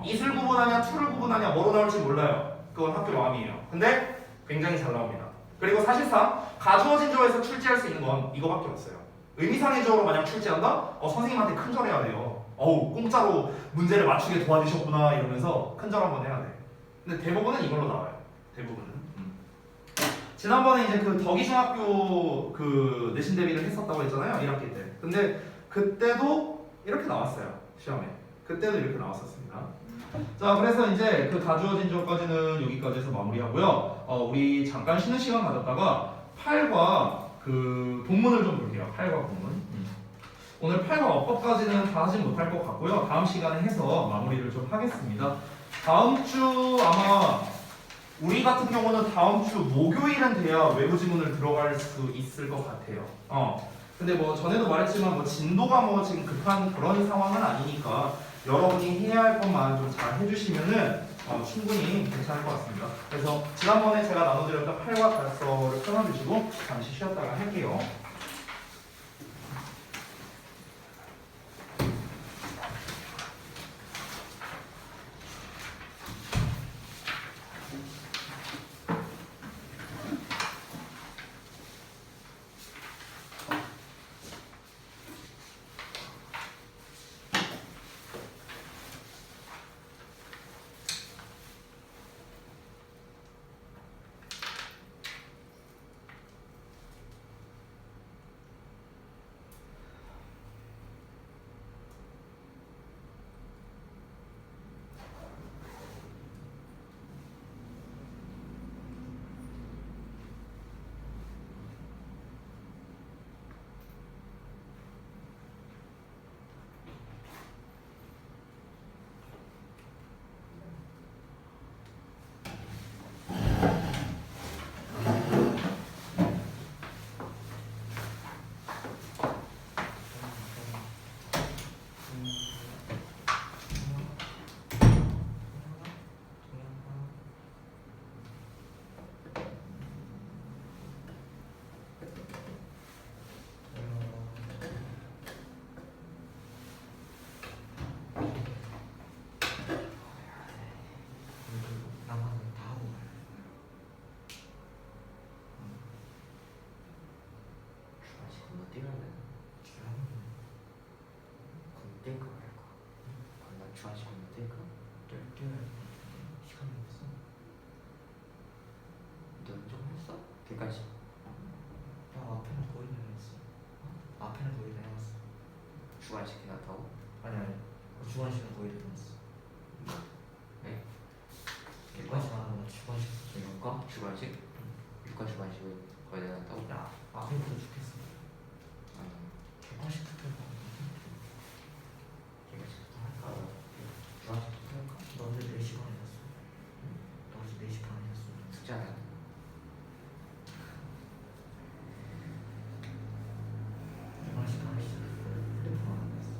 it을 구분하냐, to를 구분하냐, 뭐로 나올지 몰라요. 그건 학교 마음이에요. 근데 굉장히 잘 나옵니다. 그리고 사실상 가주어진 주어에서 출제할 수 있는 건 이거밖에 없어요. 의미상의 주어로 만약 출제한다? 선생님한테 큰절해야 돼요. 공짜로 문제를 맞추게 도와주셨구나 이러면서 큰절 한번 해야 돼. 근데 대부분은 이걸로 나와요. 대부분은. 지난번에 이제 그 덕이중학교 그 내신 대비를 했었다고 했잖아요. 1학기 때. 근데 그때도 이렇게 나왔어요. 시험에. 그때도 이렇게 나왔었습니다. 자, 그래서 이제 그 가주어진 주어까지는 여기까지 해서 마무리하고요. 우리 잠깐 쉬는 시간 가졌다가 8과 그 본문을 좀 볼게요. 8과 본문. 오늘 8과 어법까지는 다 하진 못할 것 같고요. 다음 시간에 해서 마무리를 좀 하겠습니다. 다음 주 아마 우리 같은 경우는 다음 주 목요일은 돼야 외부 지문을 들어갈 수 있을 것 같아요. 근데 뭐 전에도 말했지만 뭐 진도가 뭐 지금 급한 그런 상황은 아니니까 여러분이 해야 할 것만 좀 잘 해주시면은 충분히 괜찮을 것 같습니다. 그래서 지난번에 제가 나눠드렸던 8과 5를 끊어주시고 잠시 쉬었다가 할게요. 끝까지. 야, 앞에는 거의 다 해놨어. 앞에는 거의 다 해놨어. 주관식 해놨다고? 아니. 주관식은 거의 다 해놨어. 네? 객관식 안 하고 주관식. 육과 주관식? 육과 주관식을 거의 다 해놨다고? 야, 앞에부터 죽겠어. 아니, 객관식부터 해봐. 주관식부터 할까? 주관식부터 할까? 너 어제 4시간 해놨어. 너 어제 4시 반 해놨어. 숙제 안 했나? 객관식 안 했어. 휴대폰 안 했어.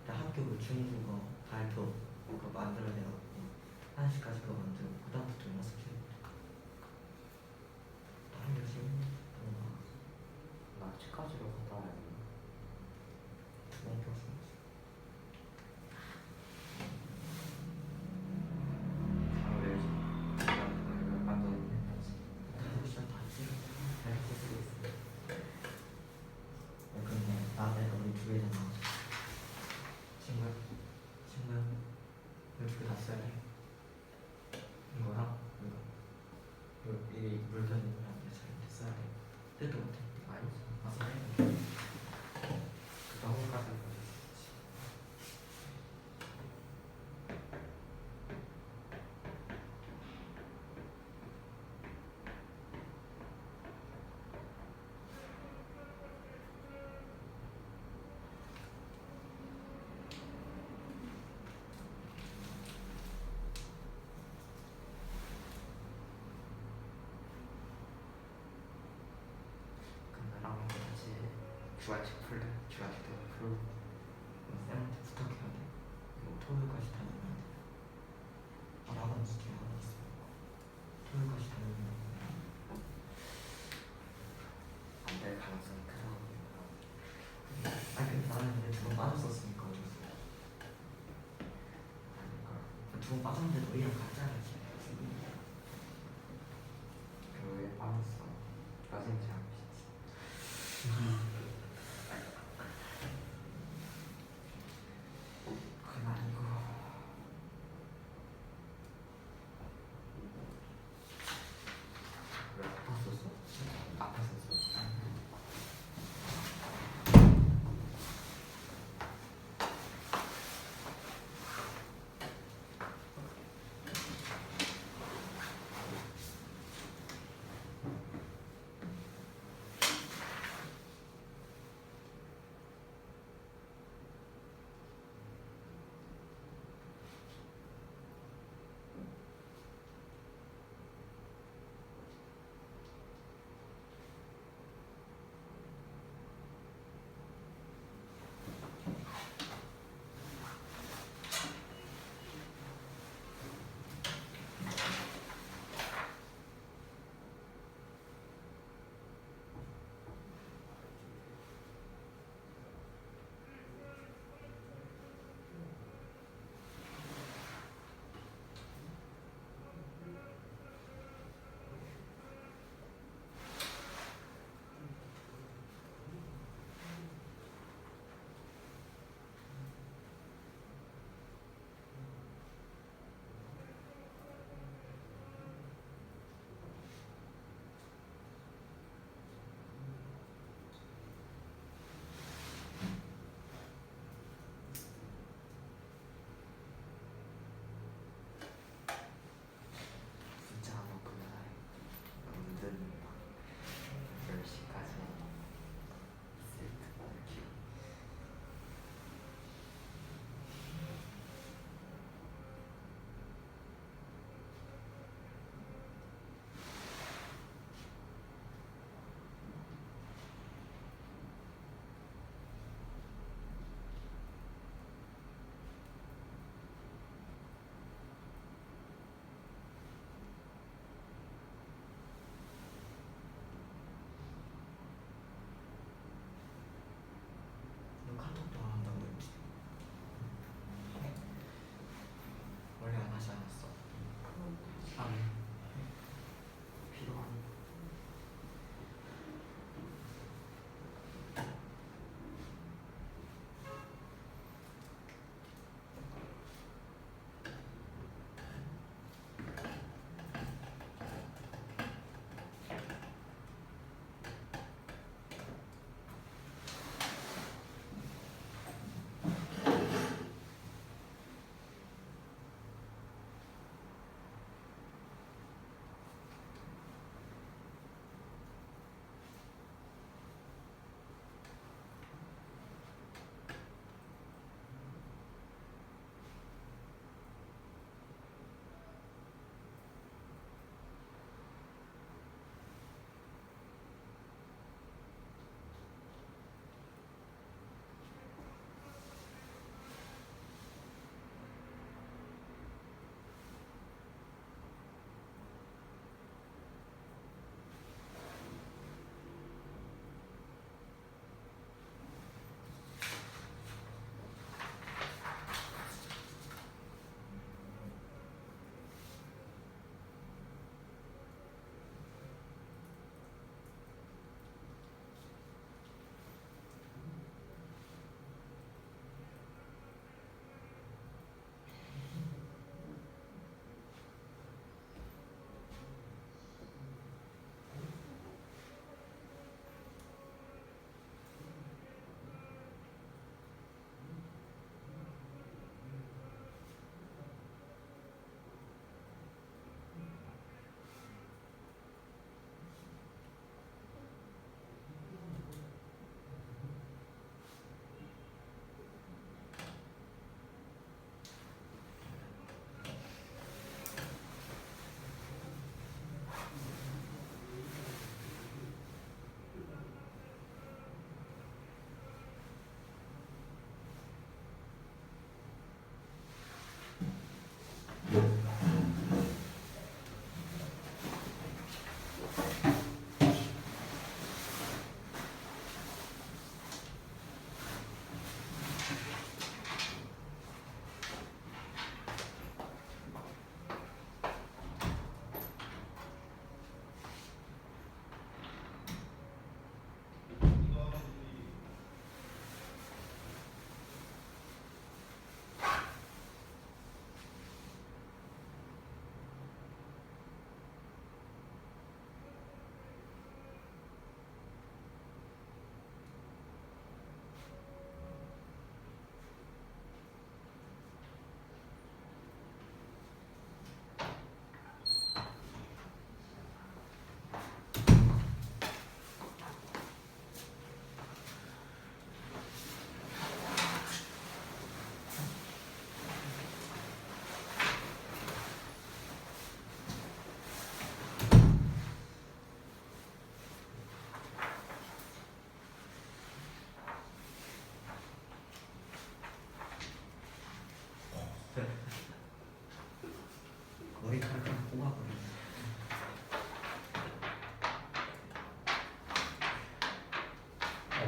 나 학교 그 중국어 발표 그거 만들어야 돼갖고 1시까지 그거 만들고 그 다음부터 연습해. 다른 게 지금 너무 많아. 나 집까지로 갔다 와야 돼. 너무 겹쳐. 바로 내야지. 안 되는데. 시간 다 했지? 다 했을 수 있어. 근데 내가 우리 두 개잖아. 친구야? 친구야? 이거 두 개 다 써야 돼. 이거랑 이거 이게 물견 이거랑 이렇게 써야 돼. 뜻도 못해. 아니지. 아, 써야 돼. 그거 혼까지 보셨지. 나랑 같이 주관식 풀래? 주관식도 풀고 쌤한테 부탁해야 돼. 이거 토요일까지 다 넣으면 돼. 학원 진짜 학원 있어. 토요일까지 다 넣으면 돼. 안 될 가능성이 크다고 보니까. 아니 근데 나는 이제 두 번 빠졌었으니까 어쩔 수 없어. 아닐까. 두 번 빠졌는데 너희랑 같잖아 지금. 왜 빠졌어? 빠진 지 않으시지. 그건 아니고. 왜 아팠었어? 아팠었어?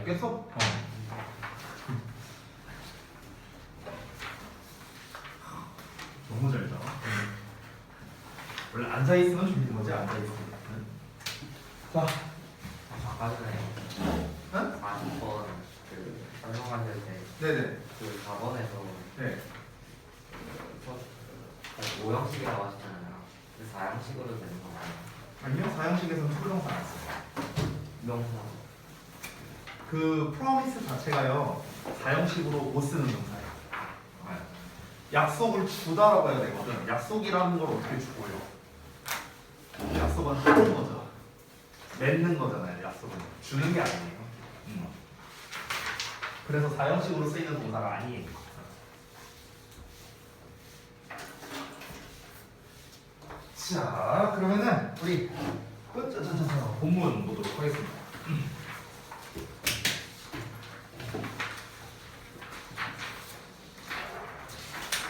깼어? 너무 잘 자. 원래 앉아 있으면 준비된 거지 앉아 있으면. 자, 아까 전에 응? 40번 그 설명하실 때 네네. 그 4번에서 네. 오형식이라고 하셨잖아요. 그 4형식으로 되는 건가요? 아니요, 사형식에서는 투부정사 안 써요. 명사. 그 프로미스 자체가요 사형식으로 못 쓰는 동사예요. 약속을 주다라고 해야 되거든. 약속이라는 걸 어떻게 주고요? 약속은 하는 거죠. 맺는 거잖아요. 약속은 주는 게 아니에요. 그래서 사형식으로 쓰이는 동사가 아니에요. 자, 그러면은 우리 본문 보도록 하겠습니다.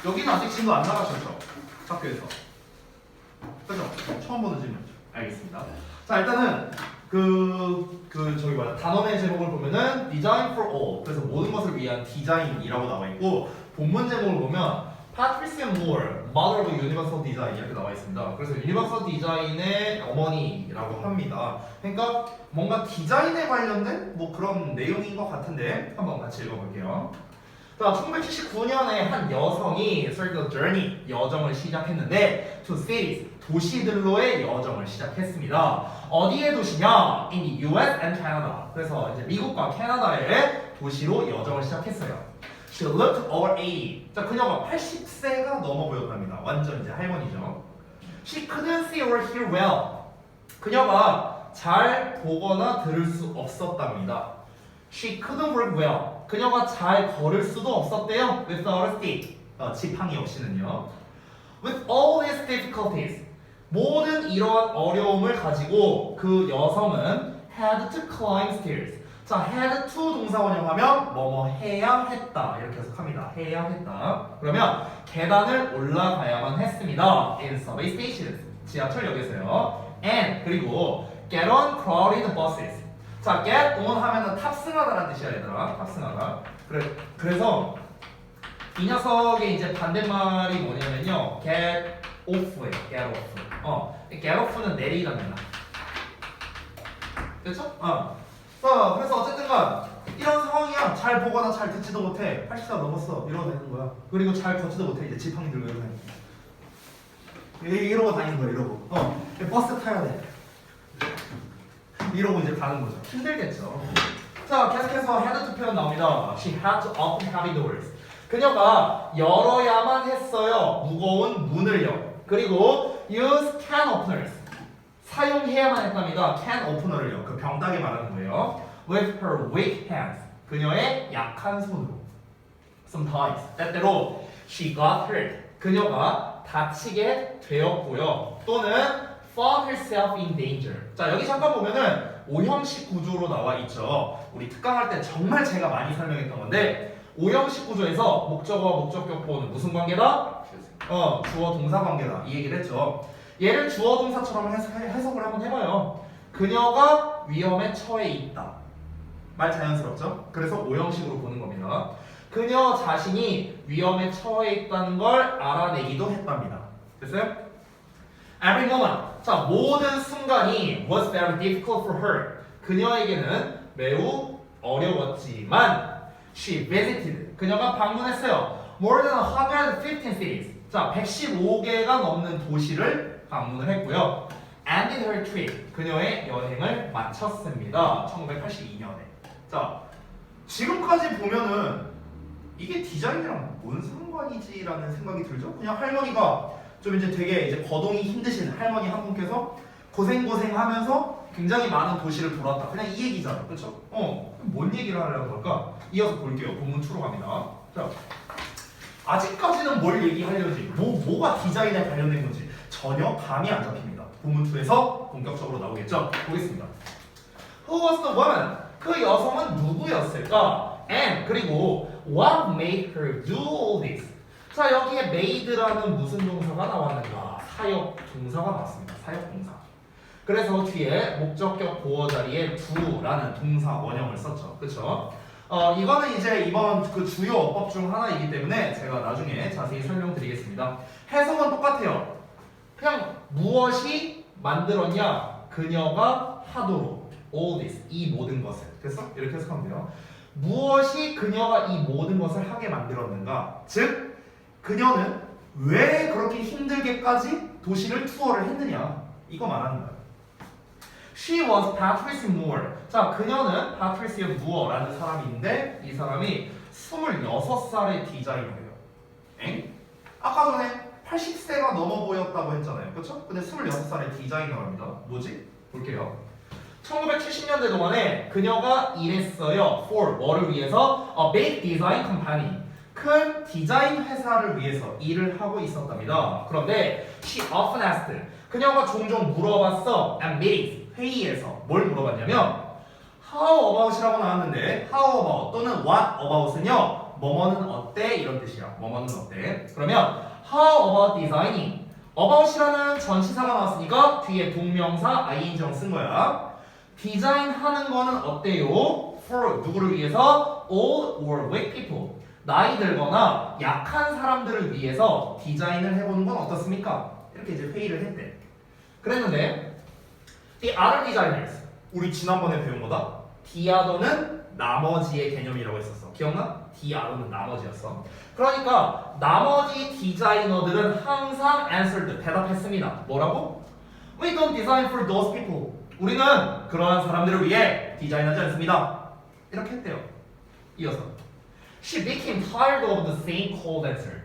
여기는 아직 질문 안 나가셨죠? 학교에서. 그죠? 처음 보는 질문이죠. 알겠습니다. 자, 일단은 저기 뭐야 단원의 제목을 보면은 Design for All, 그래서 모든 것을 위한 디자인이라고 나와 있고, 본문 제목을 보면 Patricia Moore, Mother of Universal Design 이렇게 나와 있습니다. 그래서 유니버설 디자인의 어머니라고 합니다. 그러니까 뭔가 디자인에 관련된 뭐 그런 내용인 것 같은데 한번 같이 읽어볼게요. 자, 1979년에 한 여성이 Circle Journey 여정을 시작했는데 to cities 도시들로의 여정을 시작했습니다. 어디의 도시냐? In the US and Canada. 그래서 이제 미국과 캐나다의 도시로 여정을 시작했어요. She looked over 80. 자, 그녀가 80세가 넘어 보였답니다. 완전 이제 할머니죠. She couldn't see or hear well. 그녀가 잘 보거나 들을 수 없었답니다. She couldn't walk well. 그녀가 잘 걸을 수도 없었대요. Without a stick. 지팡이 없이는요. With all these difficulties. 모든 이러한 어려움을 가지고 그 여성은 had to climb stairs. 자, had to 동사 원형하면 뭐뭐 해야 했다 이렇게 해석합니다. 해야 했다. 그러면 계단을 올라가야만 했습니다. In subway stations. 지하철역에서요. And 그리고 get on crowded buses. 자, get on 하면은 탑승하다라는 뜻이야, 얘들아. 탑승하다. 그래서 이 녀석의 이제 반대말이 뭐냐면요. get off예요. get off. get off는 내리다는 말. 됐죠? 그래서 어쨌든간 이런 상황이야. 잘 보거나 잘 듣지도 못해. 80살 넘었어. 이러고 다니는 거야. 그리고 잘 걷지도 못해. 이제 지팡이 들고 이러고 다니는 거야. 이러고 다니는 거야. 이러고. 버스 타야 돼. 이러고 이제 가는 거죠. 힘들겠죠. 자, 계속해서 had to 표현 나옵니다. She had to open heavy doors. 그녀가 열어야만 했어요. 무거운 문을요. 그리고 use can openers. 사용해야만 했답니다. can opener을요. 그 병따개 말하는 거예요. With her weak hands. 그녀의 약한 손으로. Sometimes. 때때로 she got hurt. 그녀가 다치게 되었고요. 또는 found herself in danger. 자, 여기 잠깐 보면은 오형식 구조로 나와 있죠. 우리 특강할 때 정말 제가 많이 설명했던 건데, 오형식 구조에서 목적어와 목적격보는 무슨 관계다? 주어 동사 관계다. 이 얘기를 했죠. 얘를 주어 동사처럼 해석을 한번 해봐요. 그녀가 위험에 처해 있다. 말 자연스럽죠? 그래서 오형식으로 보는 겁니다. 그녀 자신이 위험에 처해 있다는 걸 알아내기도 했답니다. 됐어요? Every moment. 자, 모든 순간이 was very difficult for her. 그녀에게는 매우 어려웠지만 she visited. 그녀가 방문했어요. More than 115 cities. 자, 115개가 넘는 도시를 방문을 했고요. Ended her trip. 그녀의 여행을 마쳤습니다. 1982년에. 자, 지금까지 보면은 이게 디자인이랑 뭔 상관이지라는 생각이 들죠? 그냥 할머니가 좀 이제 되게 이제 거동이 힘드신 할머니 한 분께서 고생하면서 굉장히 많은 도시를 돌았다. 그냥 이 얘기잖아. 그렇죠? 뭔 얘기를 하려고 할까? 이어서 볼게요. 본문 2로 갑니다. 자, 아직까지는 뭘 얘기하려는지, 뭐가 디자인에 관련된 건지 전혀 감이 안 잡힙니다. 본문 2에서 본격적으로 나오겠죠? 보겠습니다. Who was the woman? 그 여성은 누구였을까? And 그리고 what made her do all this? 자, 여기에 made라는 무슨 동사가 나왔는가? 사역 동사가 나왔습니다. 사역 동사. 그래서 뒤에 목적격 보어 자리에 do라는 동사 원형을 썼죠. 그쵸? 이거는 이제 이번 그 주요 어법 중 하나이기 때문에 제가 나중에 자세히 설명드리겠습니다. 해석은 똑같아요. 그냥 무엇이 만들었냐? 그녀가 하도록 all this, 이 모든 것을. 됐어? 이렇게 해석하면 돼요. 무엇이 그녀가 이 모든 것을 하게 만들었는가? 즉, 그녀는 왜 그렇게 힘들게까지 도시를 투어를 했느냐? 이거 말하는 거야. She was Patricia Moore. 자, 그녀는 Patricia Moore라는 사람인데 이 사람이 26살의 디자이너예요. 엥? 아까 전에 80세가 넘어 보였다고 했잖아요. 그렇죠? 근데 26살의 디자이너랍니다. 뭐지? 볼게요. 1970년대 동안에 그녀가 일했어요. For 뭐를 위해서? A big design company. 큰 디자인 회사를 위해서 일을 하고 있었답니다. 그런데 she often asked. 그녀가 종종 물어봤어. at meetings. 회의에서 뭘 물어봤냐면 how about이라고 나왔는데 how about 또는 what about은요 뭐뭐는 어때 이런 뜻이야. 뭐뭐는 어때. 그러면 how about designing. about이라는 전치사가 나왔으니까 뒤에 동명사 ing형 쓴 거야. 디자인하는 거는 어때요? for 누구를 위해서? old or weak people. 나이 들거나 약한 사람들을 위해서 디자인을 해보는 건 어떻습니까? 이렇게 이제 회의를 했대. 그랬는데 The other designers. 우리 지난번에 배운 거다. The other는 나머지의 개념이라고 했었어. 기억나? The other는 나머지였어. 그러니까 나머지 디자이너들은 항상 answered, 대답했습니다. 뭐라고? We don't design for those people. 우리는 그러한 사람들을 위해 디자인하지 않습니다. 이렇게 했대요. 이어서 She became tired of the same cold answer.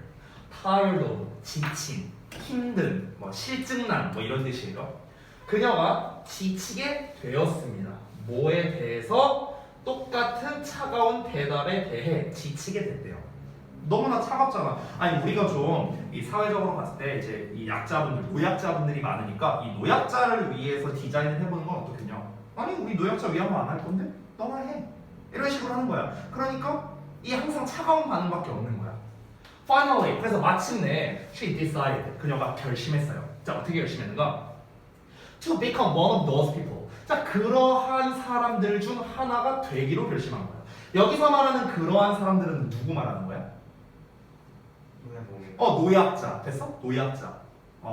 Tired of, 지친, 힘든, 뭐 실증난, 뭐 이런 뜻이에요. 그녀가 지치게 되었습니다. 뭐에 대해서? 똑같은 차가운 대답에 대해 지치게 됐대요. 너무나 차갑잖아. 아니 우리가 좀 이 사회적으로 봤을 때 이제 이 약자분들, 노약자분들이 많으니까 이 노약자를 위해서 디자인을 해보는 건 어떻겠냐? 아니 우리 노약자 위하면 안 할 건데 너나 해. 이런 식으로 하는 거야. 그러니까 이 항상 차가운 반응밖에 없는 거야. Finally, 그래서 마침내 she decided, 그녀가 결심했어요. 자 어떻게 결심했는가? To become one of those people. 자 그러한 사람들 중 하나가 되기로 결심한 거야. 여기서 말하는 그러한 사람들은 누구 말하는 거야? 노약자. 됐어? 노약자.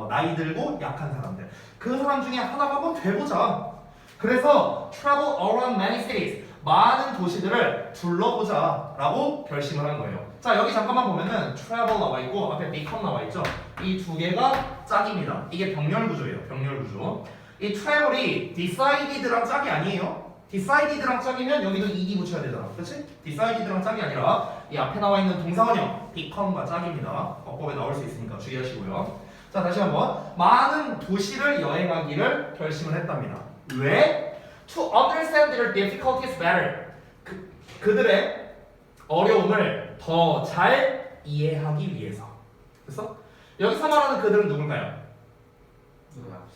나이 들고 약한 사람들. 그 사람 중에 하나가 한번 돼보자. 그래서 travel around many cities. 많은 도시들을 둘러보자 라고 결심을 한 거예요. 자 여기 잠깐만 보면은 travel 나와 있고 앞에 become 나와 있죠. 이 두 개가 짝입니다. 이게 병렬 구조예요. 병렬 구조. 이 travel이 decided랑 짝이 아니에요. decided랑 짝이면 여기도 ed 붙여야 되잖아. 그렇지? decided랑 짝이 아니라 이 앞에 나와 있는 동사원형 become과 짝입니다. 어법에 나올 수 있으니까 주의하시고요. 자 다시 한번 많은 도시를 여행하기를 결심을 했답니다. 왜? To understand their difficulties better. 그들의 어려움을 더 잘 이해하기 위해서. 됐어? 여기서 말하는 그들은 누굴까요?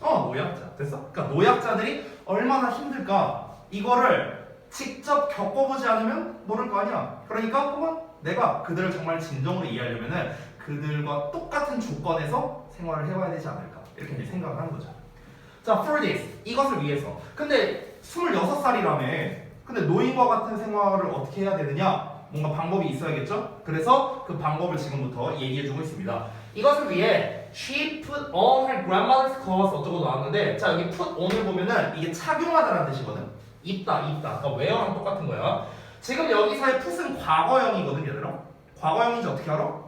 노약자. 됐어? 그러니까 노약자들이 얼마나 힘들까 이거를 직접 겪어보지 않으면 모를 거 아니야. 그러니까 한번 내가 그들을 정말 진정으로 이해하려면은 그들과 똑같은 조건에서 생활을 해봐야 되지 않을까 이렇게 이제 생각을 하는 거죠. 자, for this 이것을 위해서. 근데 26살이라며. 근데 노인과 같은 생활을 어떻게 해야 되느냐? 뭔가 방법이 있어야겠죠? 그래서 그 방법을 지금부터 얘기해주고 있습니다. 이것을 위해 she put on her grandmother's clothes 어쩌고 나왔는데 자 여기 put on을 보면은 이게 착용하다라는 뜻이거든. 입다. 그러니까 wear랑 똑같은 거야. 지금 여기서의 put은 과거형이거든 얘들아. 과거형인지 어떻게 알아?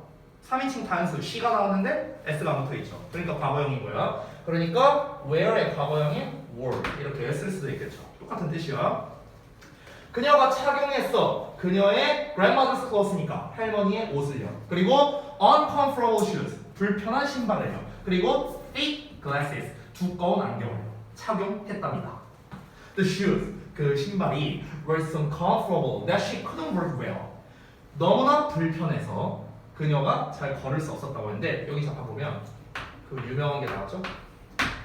3인칭 단수 she가 나왔는데 s가 안 붙어있죠. 그러니까 과거형인 거야. 그러니까 wear의 과거형인 wore 이렇게 쓸 수도 있겠죠. 똑같은 뜻이야. 그녀가 착용했어. 그녀의 grandmother's clothes니까 할머니의 옷을요. 그리고 uncomfortable shoes 불편한 신발을요. 그리고 thick glasses 두꺼운 안경을 착용했답니다. The shoes 그 신발이 were so comfortable that she couldn't walk well. 너무나 불편해서 그녀가 잘 걸을 수 없었다고 했는데 여기 잠깐 보면 그 유명한 게 나왔죠?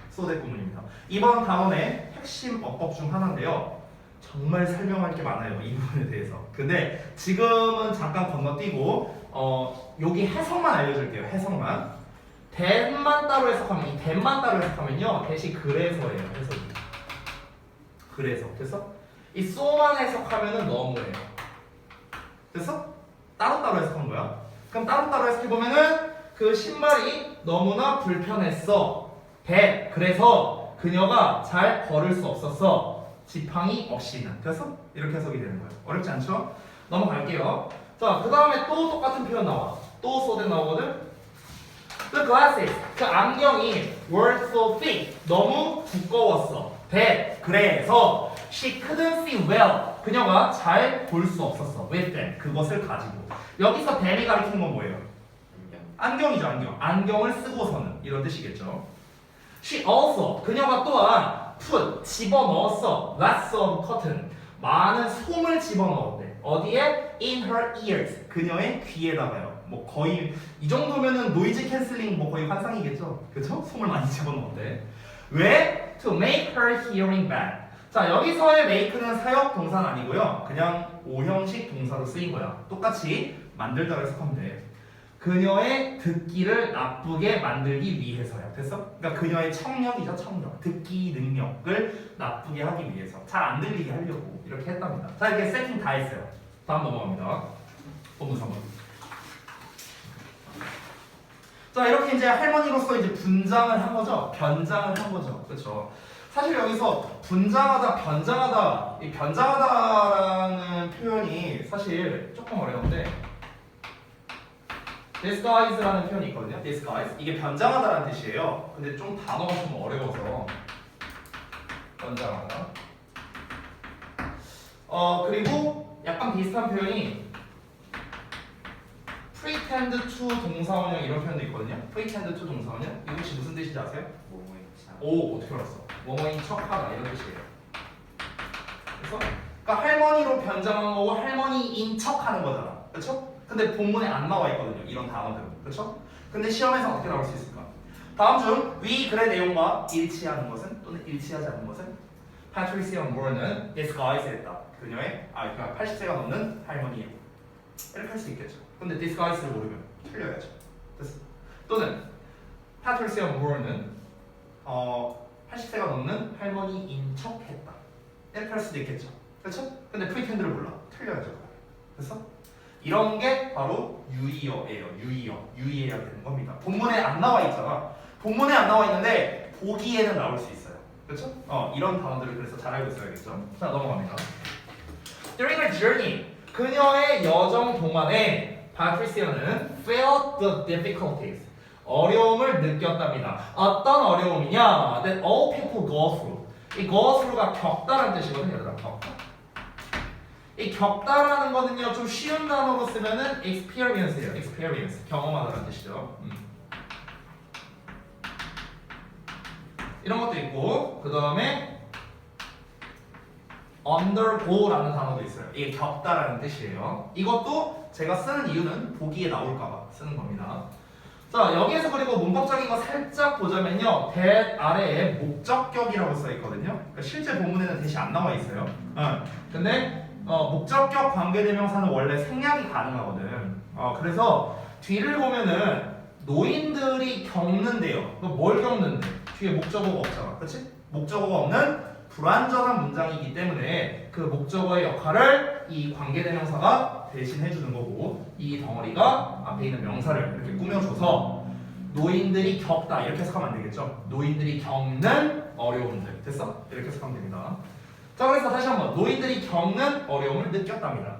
소대 구문입니다. 이번 단원의 핵심 어법 중 하나인데요. 정말 설명할 게 많아요. 이 부분에 대해서. 근데 지금은 잠깐 건너뛰고 여기 해석만 알려줄게요. 해석만. that만 따로 해석하면 이 that만 따로 해석하면요. that이 그래서예요. 해석이. 그래서 됐어? 이 so만 해석하면은 너무해요. 됐어? 따로따로 해석한 거야. 그럼 따로따로 해석해보면은 그 신발이 너무나 불편했어. 그래서 그녀가 잘 걸을 수 없었어. 지팡이 없이는. 됐어? 이렇게 해석이 되는 거예요. 어렵지 않죠? 넘어갈게요. 자, 그 다음에 또 똑같은 표현 나와. 또 소대 나오거든? The glasses, 그 안경이 were so thick, 너무 두꺼웠어. 그래서 she couldn't see well, 그녀가 잘 볼 수 없었어. with them, 그것을 가지고. 여기서 then이 가리키는 건 뭐예요? 안경이죠, 안경. 안경을 쓰고서는 이런 뜻이겠죠. She also, 그녀가 또한 put, 집어넣었어. lots of cotton, 많은 솜을 집어넣었대. 어디에? in her ears, 그녀의 귀에다가요. 뭐 거의 이 정도면은 노이즈 캔슬링 뭐 거의 환상이겠죠. 그쵸? 솜을 많이 집어넣었대. 왜? To make her hearing bad. 자, 여기서의 make는 사역 동사는 아니고요. 그냥 오형식 동사로 쓰인 거야. 똑같이 만들다고 해석하면 돼. 그녀의 듣기를 나쁘게 만들기 위해서야. 됐어? 그러니까 그녀의 청력이죠, 청력. 듣기 능력을 나쁘게 하기 위해서. 잘 안 들리게 하려고 이렇게 했답니다. 자, 이렇게 세팅 다 했어요. 다음 넘어갑니다. 본문 3번. 자, 이렇게 이제 할머니로서 이제 분장을 한 거죠. 변장을 한 거죠. 그렇죠? 사실 여기서 분장하다, 변장하다, 이 변장하다라는 표현이 사실 조금 어려운데 disguise라는 표현이 있거든요. disguise. 이게 변장하다라는 뜻이에요. 근데 좀 단어가 좀 어려워서 변장하다. 그리고 약간 비슷한 표현이 pretend to 동사원형 이런 표현도 있거든요. pretend to 동사원형. 이거 혹시 무슨 뜻인지 아세요? 오, 어떻게 알았어? 뭐뭐인 척하다 이런 뜻이에요. 그래서 그러니까 할머니로 변장한 거고 할머니인 척하는 거잖아. 그렇죠? 근데 본문에 안 나와 있거든요. 이런 단어들은. 그렇죠? 근데 시험에서 어떻게 나올 수 있을까? 다음 중 위 글의 내용과 일치하는 것은 또는 일치하지 않는 것은 Patricia Moore는 disguise했다. 그녀의 그러니까 80세가 넘는 할머니예요. 이렇게 할 수 있겠죠. 근데 disguise를 모르면 틀려야죠. 됐어. 또는 Patricia Moore는 80세가 넘는 할머니인 척했다. 이렇게 할 수도 있겠죠. 그렇죠? 근데 pretend를 몰라. 틀려야죠. 그래서 이런 게 바로 유의어예요. 유의해야 되는 겁니다. 본문에 안 나와 있잖아. 본문에 안 나와 있는데 보기에는 나올 수 있어요. 그렇죠? 이런 단어들을 그래서 잘 알고 있어야겠죠. 자, 넘어갑니다. During her journey, 그녀의 여정 동안에 파트리시아는 felt the difficulties, 어려움을 느꼈답니다. 어떤 어려움이냐? That all people go through. 이 go through가 겪다라는 뜻이거든요. 얘들아, 겪다. 이 겪다라는 거는요, 좀 쉬운 단어로 쓰면은 experience예요. experience, 경험하다라는 뜻이죠. 이런 것도 있고, 그 다음에 undergo라는 단어도 있어요. 이게 겪다라는 뜻이에요. 이것도 제가 쓰는 이유는 보기에 나올까봐 쓰는 겁니다. 자, 여기에서 그리고 문법적인 거 살짝 보자면요, that 아래에 목적격이라고 써 있거든요. 그러니까 실제 본문에는 대시 안 나와 있어요. 근데 목적격 관계대명사는 원래 생략이 가능하거든. 그래서 뒤를 보면은 노인들이 겪는데요. 뭘 겪는데? 뒤에 목적어가 없잖아. 그렇지? 목적어가 없는 불완전한 문장이기 때문에 그 목적어의 역할을 이 관계대명사가 대신해주는 거고, 이 덩어리가 앞에 있는 명사를 이렇게 꾸며줘서 노인들이 겪다 이렇게 해석하면 안 되겠죠? 노인들이 겪는 어려움들. 됐어? 이렇게 해석하면 됩니다. 자, 그래서 다시 한번 노인들이 겪는 어려움을 느꼈답니다.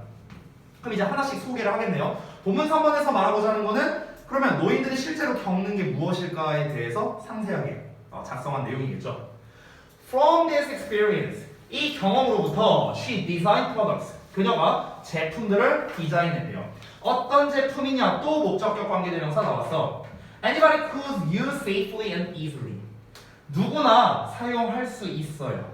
그럼 이제 하나씩 소개를 하겠네요. 본문 3번에서 말하고자 하는 거는 그러면 노인들이 실제로 겪는 게 무엇일까에 대해서 상세하게 작성한 내용이겠죠. From this experience, 이 경험으로부터 she designed products, 그녀가 제품들을 디자인했대요. 어떤 제품이냐? 또 목적격 관계대명사 나왔어. Anybody could use safely and easily. 누구나 사용할 수 있어요.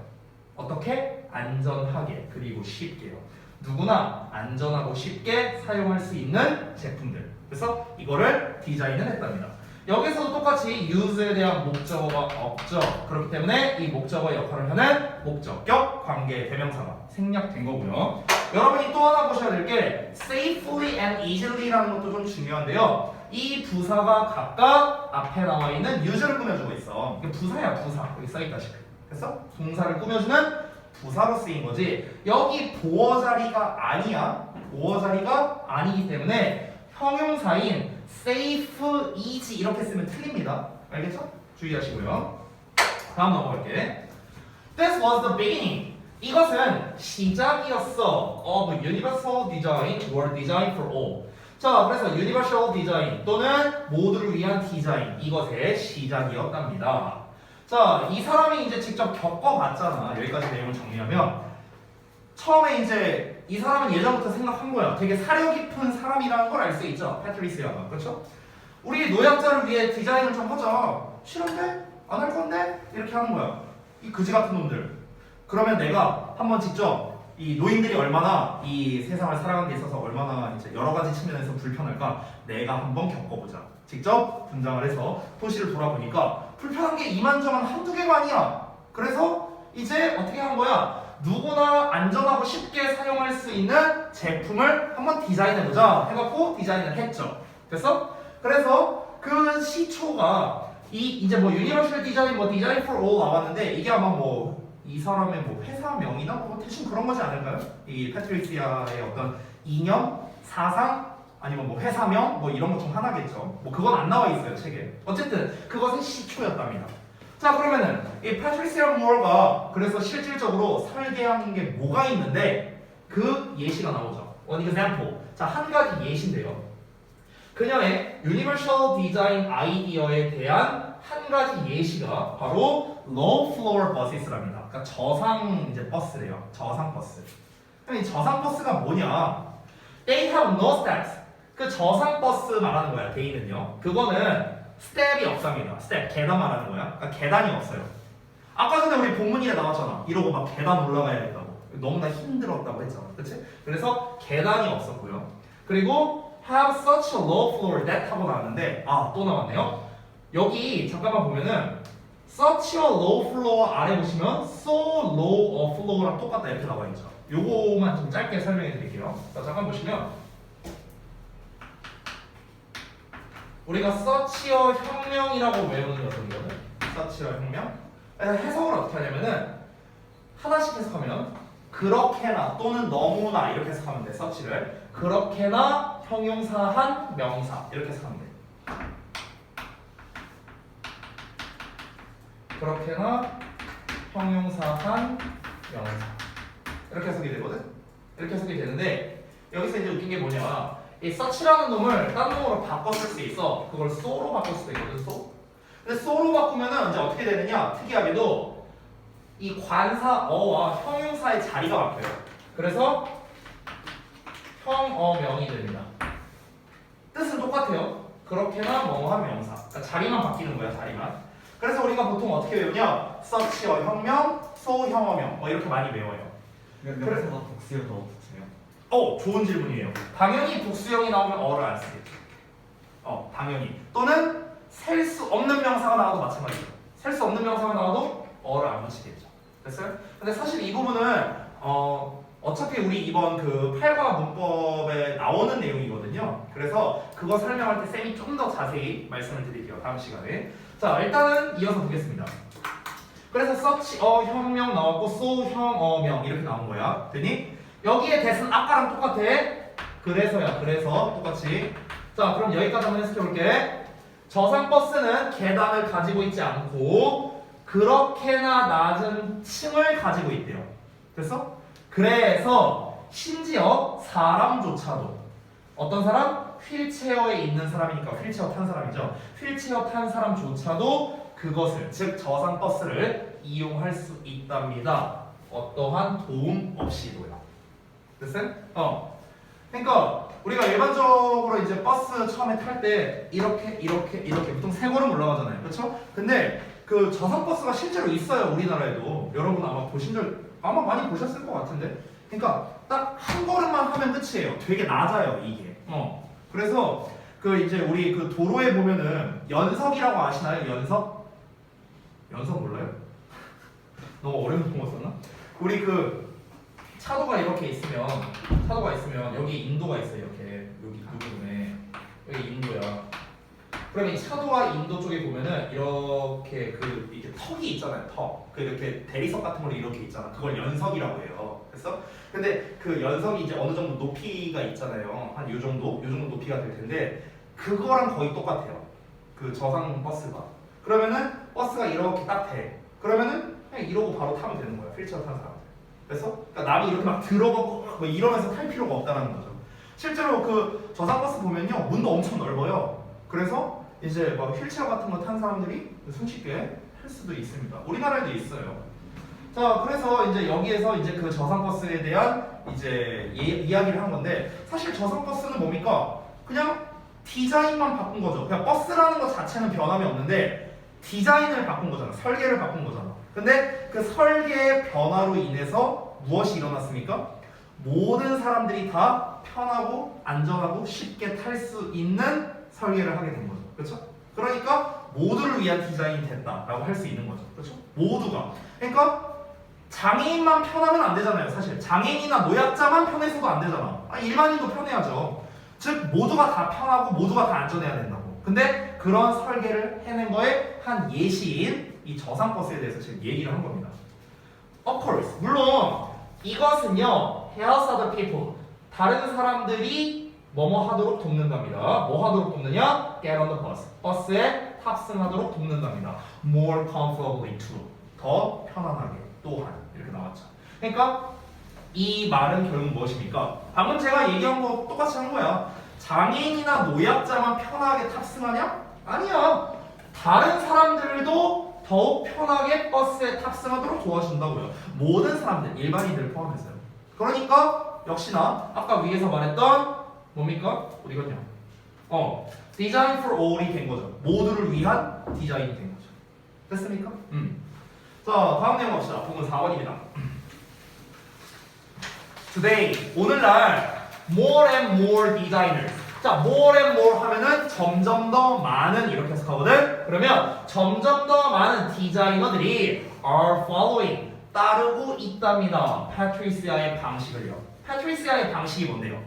어떻게? 안전하게 그리고 쉽게요. 누구나 안전하고 쉽게 사용할 수 있는 제품들. 그래서 이거를 디자인을 했답니다. 여기서도 똑같이 use에 대한 목적어가 없죠. 그렇기 때문에 이 목적어의 역할을 하는 목적격 관계 대명사가 생략된 거고요. 여러분이 또 하나 보셔야 될 게 safely and easily라는 것도 좀 중요한데요. 이 부사가 각각 앞에 나와 있는 use를 꾸며주고 있어. 이게 부사야, 부사. 여기 써있다시피. 그래서 동사를 꾸며주는 부사로 쓰인 거지. 여기 보어 자리가 아니야. 보어 자리가 아니기 때문에 형용사인 safe, easy 이렇게 쓰면 틀립니다. 알겠죠? 주의하시고요. 다음 넘어갈게. This was the beginning. 이것은 시작이었어. of universal design or design for all. 자, 그래서 universal design 또는 모두를 위한 디자인 이것의 시작이었답니다. 자, 이 사람이 이제 직접 겪어봤잖아. 여기까지 내용을 정리하면 처음에 이제 이 사람은 예전부터 생각한 거야. 되게 사려 깊은 사람이라는 걸 알 수 있죠. 패트리시아가. 그렇죠? 우리 노약자를 위해 디자인을 좀 하자. 싫은데? 안 할 건데? 이렇게 하는 거야. 이 그지 같은 놈들. 그러면 내가 한번 직접 이 노인들이 얼마나 이 세상을 살아가는 데 있어서 얼마나 이제 여러 가지 측면에서 불편할까 내가 한번 겪어보자. 직접 분장을 해서 도시를 돌아보니까 불편한 게 이만저만 한두 개가 아니야. 그래서 이제 어떻게 한 거야? 누구나 안전하고 쉽게 사용할 수 있는 제품을 한번 디자인해보자 해갖고 디자인을 했죠. 됐어? 그래서 그 시초가 이제 뭐 유니버셜 디자인, 뭐 디자인 for all 나왔는데 이게 아마 뭐 이 사람의 뭐 회사명이나 뭐 대충 그런 거지 않을까요? 이 패트리시아의 어떤 이념, 사상 아니면 뭐 회사명 뭐 이런 것 중 하나겠죠. 뭐 그건 안 나와 있어요 책에. 어쨌든 그것의 시초였답니다. 자, 그러면은 이 패트리시아 무어가 그래서 실질적으로 설계한 게 뭐가 있는데 그 예시가 나오죠. One example. 자, 한 가지 예시인데요. 그녀의 유니버셜 디자인 아이디어에 대한 한 가지 예시가 바로 low floor busses랍니다. 그러니까 저상 이제 버스래요. 저상 버스. 그럼 이 저상 버스가 뭐냐? They have no steps. 그 저상 버스 말하는 거야. 데이는요. 그거는 스텝이 없습니다. 스텝 계단 말하는 거야. 그러니까 계단이 없어요. 아까 전에 우리 본문일에 나왔잖아. 이러고 막 계단 올라가야 된다고. 너무나 힘들었다고 했잖아. 그치? 그래서 계단이 없었고요. 그리고 have such a low floor that 하고 나왔는데 또 나왔네요. 여기 잠깐만 보면은 such a low floor 아래 보시면 so low a floor랑 똑같다 이렇게 나와 있죠. 요거만 좀 짧게 설명해 드릴게요. 자, 잠깐 보시면 우리가 such a 혁명이라고 외우는 녀석이거든. such a 혁명. 해석을 어떻게 하냐면은 하나씩 해석하면 그렇게나 또는 너무나 이렇게 해석하면 돼. such를 그렇게나 형용사한 명사 이렇게 해석하면 돼. 그렇게나 형용사한 명사 이렇게 해석이 되거든. 이렇게 해석이 되는데 여기서 이제 웃긴 게 뭐냐? 이 such라는 놈을 딴 놈으로 바꿔 쓸 수 있어. 그걸 so로 바꿀 수도 있거든. so. 근데 so로 바꾸면은 이제 어떻게 되느냐? 특이하게도 이 관사 어와 형용사의 자리가 바뀌어요. 그래서 형어명이 됩니다. 뜻은 똑같아요. 그렇게나 뭐뭐한 명사. 그러니까 자리만 바뀌는 거야. 자리만. 그래서 우리가 보통 어떻게 외우냐? such 형명, so 형어명 뭐 이렇게 많이 외워요. 명사가 복수형 너무 붙으면? 좋은 질문이에요. 당연히 복수형이 나오면 어를 안 쓰겠죠. 당연히. 또는 셀 수 없는 명사가 나와도 마찬가지죠. 셀 수 없는 명사가 나와도 어를 안 붙이겠죠. 됐어요? 근데 사실 이 부분은 어차피 우리 이번 그 8과 문법에 나오는 내용이거든요. 그래서 그거 설명할 때 쌤이 좀 더 자세히 말씀을 드릴게요. 다음 시간에. 자, 일단은 이어서 보겠습니다. 그래서 such a 혁명 나왔고 so 형어명 이렇게 나온 거야. 됐니? 여기에 대신 아까랑 똑같아. 그래서야. 그래서 똑같이. 자, 그럼 여기까지 한번 해석해 볼게. 저상 버스는 계단을 가지고 있지 않고 그렇게나 낮은 층을 가지고 있대요. 됐어? 그래서 심지어 사람조차도 어떤 사람? 휠체어에 있는 사람이니까 휠체어 탄 사람이죠. 휠체어 탄 사람조차도 그것을 즉 저상 버스를 이용할 수 있답니다. 어떠한 도움 없이도요. 됐어요? 그러니까 우리가 일반적으로 이제 버스 처음에 탈 때 이렇게 보통 세 걸음 올라가잖아요. 그렇죠? 근데 그 저상 버스가 실제로 있어요. 우리나라에도. 여러분 아마 많이 보셨을 것 같은데. 그러니까 딱 한 걸음만 하면 끝이에요. 되게 낮아요, 이게. 그래서 그 이제 우리 그 도로에 보면은 연석이라고 아시나요? 연석? 연석 몰라요? 너무 어려운 동어 썼나? 우리 그 차도가 있으면 여기 인도가 있어요. 이렇게 여기 부분에 여기 인도야. 그러면 이 차도와 인도 쪽에 보면은 이렇게 이렇게 턱이 있잖아요. 턱. 그 이렇게 대리석 같은 걸로 이렇게 있잖아. 그걸 연석이라고 해요. 그래서 근데 그 연석이 이제 어느 정도 높이가 있잖아요. 한 요 정도 높이가 될 텐데 그거랑 거의 똑같아요. 그 저상 버스가. 그러면은 버스가 이렇게 딱 돼. 그러면은 그냥 이러고 바로 타면 되는 거야. 휠체어 타는 사람들. 그래서 그러니까 남이 이렇게 막 들어가고 뭐 이러면서 탈 필요가 없다는 거죠. 실제로 그 저상 버스 보면요 문도 엄청 넓어요. 그래서 이제 막 휠체어 같은 거 탄 사람들이 손쉽게 탈 수도 있습니다. 우리나라에도 있어요. 자, 그래서 이제 여기에서 이제 그 저상 버스에 대한 이제 이야기를 한 건데 사실 저상 버스는 뭡니까? 그냥 디자인만 바꾼 거죠. 그냥 버스라는 것 자체는 변함이 없는데 디자인을 바꾼 거잖아. 설계를 바꾼 거잖아. 근데 그 설계의 변화로 인해서 무엇이 일어났습니까? 모든 사람들이 다 편하고 안전하고 쉽게 탈 수 있는 설계를 하게 된 거죠. 그렇죠? 그러니까 모두를 위한 디자인이 됐다라고 할 수 있는 거죠. 그렇죠? 모두가. 그러니까 장애인만 편하면 안 되잖아요. 사실 장애인이나 노약자만 편해서도 안 되잖아. 일반인도 편해야죠. 즉 모두가 다 편하고 모두가 다 안전해야 된다고. 근데 그런 설계를 해낸 거에 한 예시인 이 저상버스에 대해서 지금 얘기를 한 겁니다. Of course. 물론 이것은요 helps other people. 다른 사람들이 뭐뭐 하도록 돕는답니다. 뭐 하도록 돕느냐? Get on the bus. 버스에 탑승하도록 돕는답니다. More comfortably too. 더 편안하게 또한 이렇게 나왔죠. 그러니까 이 말은 결국 무엇입니까? 방금 제가 얘기한 거 똑같이 한 거야. 장애인이나 노약자만 편하게 탑승하냐? 아니야. 다른 사람들도 더욱 편하게 버스에 탑승하도록 도와준다고요. 모든 사람들, 일반인들 포함해서요. 그러니까 역시나 아까 위에서 말했던 뭡니까? 어디 갔냐? Design for all이 된 거죠. 모두를 위한 디자인이 된 거죠. 됐습니까? 자, 다음 내용 봅시다. 부분 4번입니다. Today, 오늘날 more and more designers. 자, more and more 하면은 점점 더 많은 이렇게 해석하거든. 그러면 점점 더 많은 디자이너들이 are following 따르고 있답니다. 파트리시아의 방식을요. 파트리시아의 방식이 뭔데요?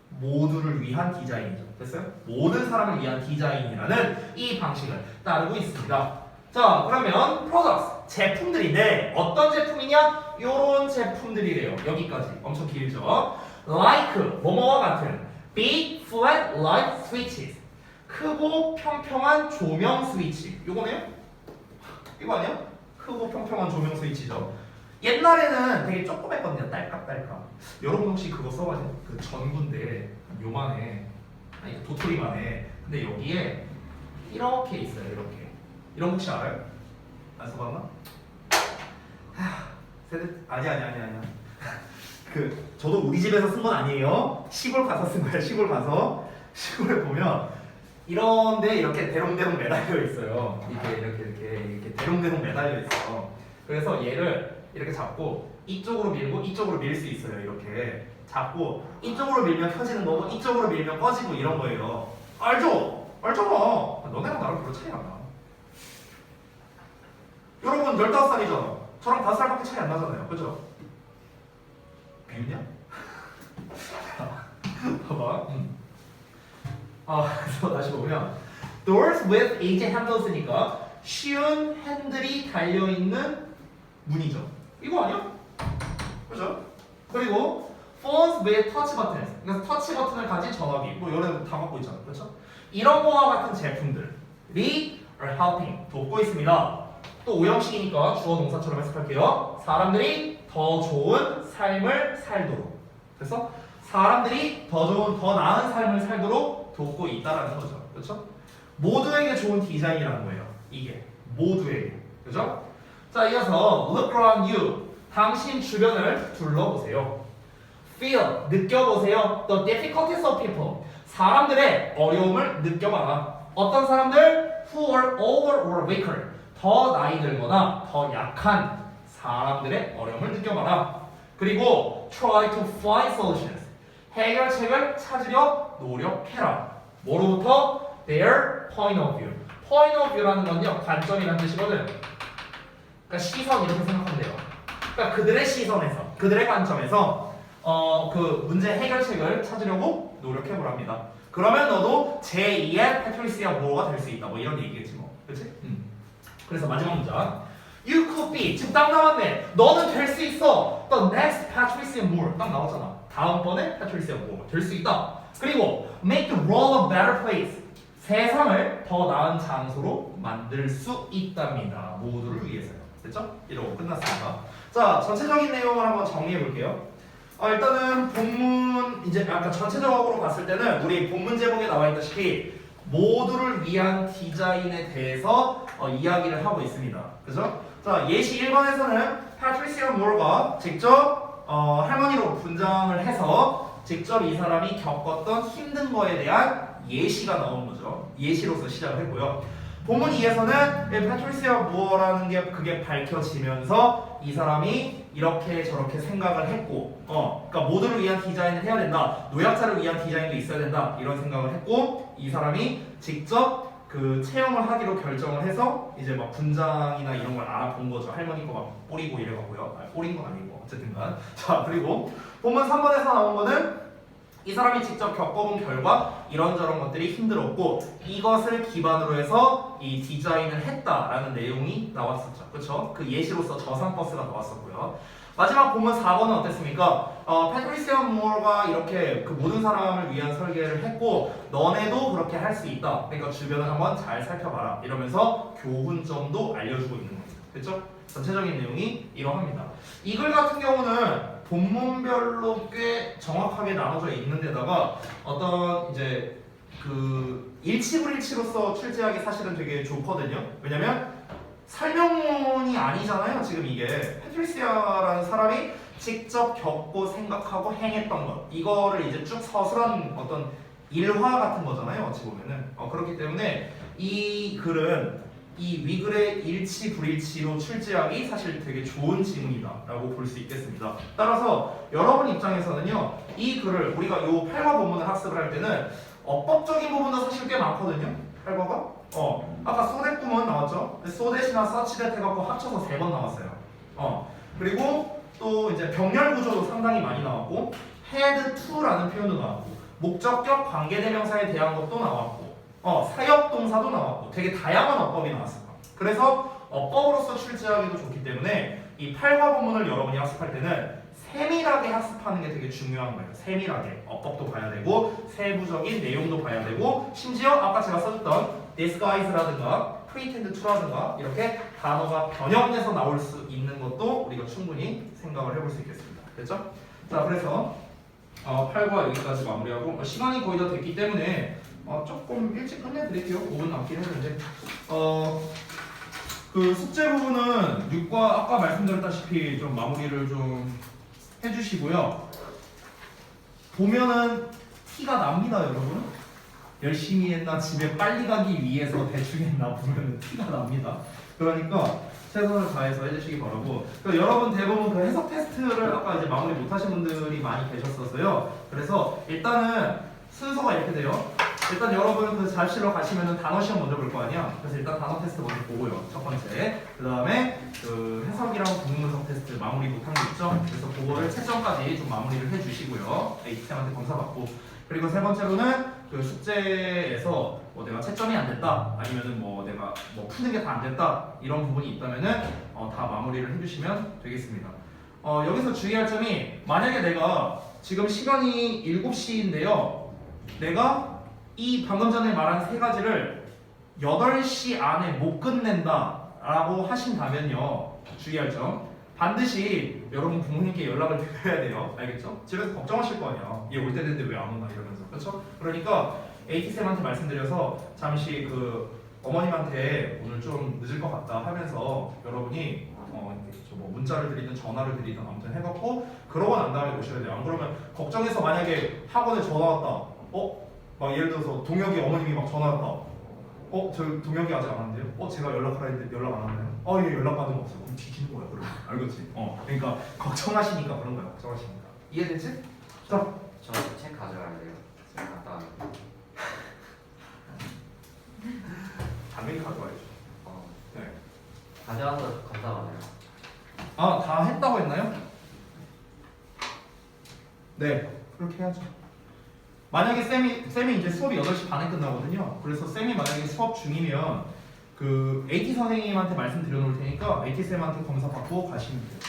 모두를 위한 디자인이죠. 됐어요? 모든 사람을 위한 디자인이라는 이 방식을 따르고 있습니다. 자, 그러면 products 제품들인데 어떤 제품이냐? 요런 제품들이래요. 여기까지 엄청 길죠. Like 뭐뭐와 같은 big flat light switches 크고 평평한 조명 스위치. 요거네요? 이거 아니야? 크고 평평한 조명 스위치죠. 옛날에는 되게 조그맸거든요. 딸깍딸깍. 여러분 혹시 그거 써봤어요? 그 전구인데 요만해. 아니 도토리만해. 근데 여기에 이렇게 있어요. 이렇게. 이런 거 혹시 알아요? 안 써봤나? 세대 아니야. 그 저도 우리 집에서 쓴 건 아니에요. 시골 가서 쓴 거예요. 시골 가서 시골에 보면 이런데 이렇게 대롱대롱 매달려 있어요. 이렇게 대롱대롱 매달려 있어. 그래서 얘를 이렇게 잡고 이쪽으로 밀고 이쪽으로 밀 수 있어요. 이렇게 잡고 이쪽으로 밀면 켜지는 거고 이쪽으로 밀면 꺼지고 이런 거예요. 알죠? 알잖아. 너네랑 나랑 별로 차이 안 나. 여러분 15살이잖아. 저랑 5살밖에 차이 안 나잖아요. 그죠? 비웃냐? 봐봐. 그래서 다시 보면 doors with easy handles니까 쉬운 핸들이 달려있는 문이죠. 이거 아니야? 그죠? 그리고 phones with touch buttons. 그래서 터치 버튼을 가진 전화기. 뭐 이런 다 갖고 있잖아. 그렇죠? 이런 거와 같은 제품들이 are helping 돕고 있습니다. 또 오형식이니까 주어 동사처럼 해석할게요. 사람들이 더 좋은 삶을 살도록. 그래서 사람들이 더 좋은, 더 나은 삶을 살도록 돕고 있다라는 거죠. 그렇죠? 모두에게 좋은 디자인이라는 거예요. 이게 모두에게. 그죠? 자, 이어서 look around you. 당신 주변을 둘러보세요. Feel, 느껴보세요. The difficulties of people. 사람들의 어려움을 느껴봐라. 어떤 사람들? Who are older or weaker. 더 나이 들거나 더 약한 사람들의 어려움을 느껴봐라. 그리고 try to find solutions. 해결책을 찾으려 노력해라. 뭐로부터? Their point of view. point of view라는 건요 관점이라는 뜻이거든. 그러니까 시선 이렇게 생각하면 돼요. 그러니까 그들의 시선에서, 그들의 관점에서 그 문제 해결책을 찾으려고 노력해보랍니다. 그러면 너도 제2의 패트리시아 무어가 될 수 있다. 뭐 이런 얘기겠지 뭐. 그치? 그래서 마지막 문장. You could be. 지금 딱 나왔네. 너는 될 수 있어. The next Patricia Moore. 딱 나왔잖아. 다음번에 Patricia Moore 될 수 있다. 그리고 make the world a better place. 세상을 더 나은 장소로 만들 수 있답니다. 모두를 위해서요. 됐죠? 이러고 끝났습니다. 자, 전체적인 내용을 한번 정리해 볼게요. 일단은 본문 이제 아까 전체적으로 봤을 때는 우리 본문 제목에 나와 있다시피 모두를 위한 디자인에 대해서 이야기를 하고 있습니다. 그죠? 자, 예시 1번에서는 패트리시아 무어가 직접 할머니로 분장을 해서 직접 이 사람이 겪었던 힘든 거에 대한 예시가 나오는 거죠. 예시로서 시작을 했고요. 본문 2에서는 패트리시아 무어라는 게 그게 밝혀지면서 이 사람이 이렇게 저렇게 생각을 했고, 그러니까 모두를 위한 디자인을 해야 된다. 노약자를 위한 디자인도 있어야 된다. 이런 생각을 했고, 이 사람이 직접 그 체험을 하기로 결정을 해서 이제 막 분장이나 이런 걸 알아본 거죠. 할머니 거 막 뿌리고 이래갖고요. 뿌린 건 아니고 어쨌든간. 자, 그리고 본문 3번에서 나온 거는 이 사람이 직접 겪어본 결과 이런저런 것들이 힘들었고 이것을 기반으로 해서 이 디자인을 했다라는 내용이 나왔었죠. 그렇죠? 그 예시로서 저상버스가 나왔었고요. 마지막 본문 4번은 어땠습니까? 패트리시아 무어가 이렇게 그 모든 사람을 위한 설계를 했고 너네도 그렇게 할 수 있다. 그러니까 주변을 한번 잘 살펴봐라. 이러면서 교훈점도 알려주고 있는 겁니다. 그렇죠? 전체적인 내용이 이러합니다. 이 글 같은 경우는 본문별로 꽤 정확하게 나눠져 있는 데다가 어떤 이제 그 일치불일치로서 출제하기 사실은 되게 좋거든요. 왜냐면 설명문이 아니잖아요. 지금 이게 패트리시아라는 사람이 직접 겪고 생각하고 행했던 것 이거를 이제 쭉 서술한 어떤 일화 같은 거잖아요. 어찌 보면은 그렇기 때문에 이 글은 이 위글의 일치 불일치로 출제하기 사실 되게 좋은 지문이다라고 볼 수 있겠습니다. 따라서 여러분 입장에서는요 이 글을 우리가 요 8과 본문을 학습을 할 때는 어법적인 부분도 사실 꽤 많거든요. 8과가 아까 소댓 구문 나왔죠. 소댓이나 서치댓 해갖고 합쳐서 3번 나왔어요. 그리고 또 이제 병렬 구조도 상당히 많이 나왔고 had to라는 표현도 나왔고 목적격 관계대명사에 대한 것도 나왔고 사역 동사도 나왔고 되게 다양한 어법이 나왔어요. 그래서 어법으로서 출제하기도 좋기 때문에 이 8과 본문을 여러분이 학습할 때는 세밀하게 학습하는 게 되게 중요한 거예요. 세밀하게 어법도 봐야 되고 세부적인 내용도 봐야 되고 심지어 아까 제가 써줬던 disguise라든가 pretend to라든가 이렇게 단어가 변형돼서 나올 수 있는 것도 우리가 충분히 생각을 해볼 수 있겠습니다. 됐죠? 자, 그래서 8과 여기까지 마무리하고 시간이 거의 다 됐기 때문에 조금 일찍 끝내드릴게요. 5분 남긴 했는데 그 숙제 부분은 6과 아까 말씀드렸다시피 좀 마무리를 좀 해주시고요. 보면은 티가 납니다, 여러분. 열심히 했나 집에 빨리 가기 위해서 대충 했나 보면은 티가 납니다. 그러니까 최선을 다해서 해주시기 바라고. 그러니까 여러분 대부분 그 해석 테스트를 아까 이제 마무리 못하신 분들이 많이 계셨었어요. 그래서 일단은 순서가 이렇게 돼요. 일단 여러분 그 자습실로 가시면은 단어 시험 먼저 볼 거 아니야. 그래서 일단 단어 테스트 먼저 보고요. 첫 번째. 그 다음에 그 해석이랑 부분 분석 테스트 마무리 못한 게 있죠. 그래서 그거를 채점까지 좀 마무리를 해주시고요. 에이티쌤한테 검사 받고. 그리고 세 번째로는 그 숙제에서 뭐 내가 채점이 안 됐다, 아니면은 뭐 내가 뭐 푸는 게 다 안 됐다 이런 부분이 있다면은 다 마무리를 해주시면 되겠습니다. 여기서 주의할 점이 만약에 내가 지금 시간이 7시인데요. 내가 이 방금 전에 말한 세 가지를 8시 안에 못 끝낸다 라고 하신다면요 주의할 점 반드시 여러분 부모님께 연락을 드려야 돼요. 알겠죠? 집에서 걱정하실 거 아니야. 얘 올 때 됐는데 왜 안 오나 이러면서. 그렇죠? 그러니까 AT쌤한테 말씀드려서 잠시 그 어머님한테 오늘 좀 늦을 것 같다 하면서 여러분이 뭐 문자를 드리든 전화를 드리든 아무튼 해갖고 그러고 난 다음에 오셔야 돼요. 안 그러면 걱정해서 만약에 학원에 전화 왔다. 막 예를 들어서 동혁이 어머님이 막 전화 왔다. 저 동혁이 아직 안 왔는데요? 제가 연락하라 했는데 연락 안 왔나요? 얘 연락받은 거 없어요. 그럼 뒤지는 거야, 그러면. 알겠지? 그러니까 걱정하시니까 그런 거야, 걱정하시니까. 이해되지? 자. 저 책 가져가야 돼요. 제가 갔다 와요. 당연히 가져와야죠. 네. 가져와서 갔다 와요. 다 했다고 했나요? 네, 그렇게 해야죠. 만약에 쌤이 이제 수업이 8시 반에 끝나거든요. 그래서 쌤이 만약에 수업 중이면 그 AT 선생님한테 말씀드려 놓을 테니까 AT 쌤한테 검사 받고 가시면 돼요.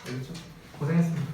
알겠죠? 고생했습니다.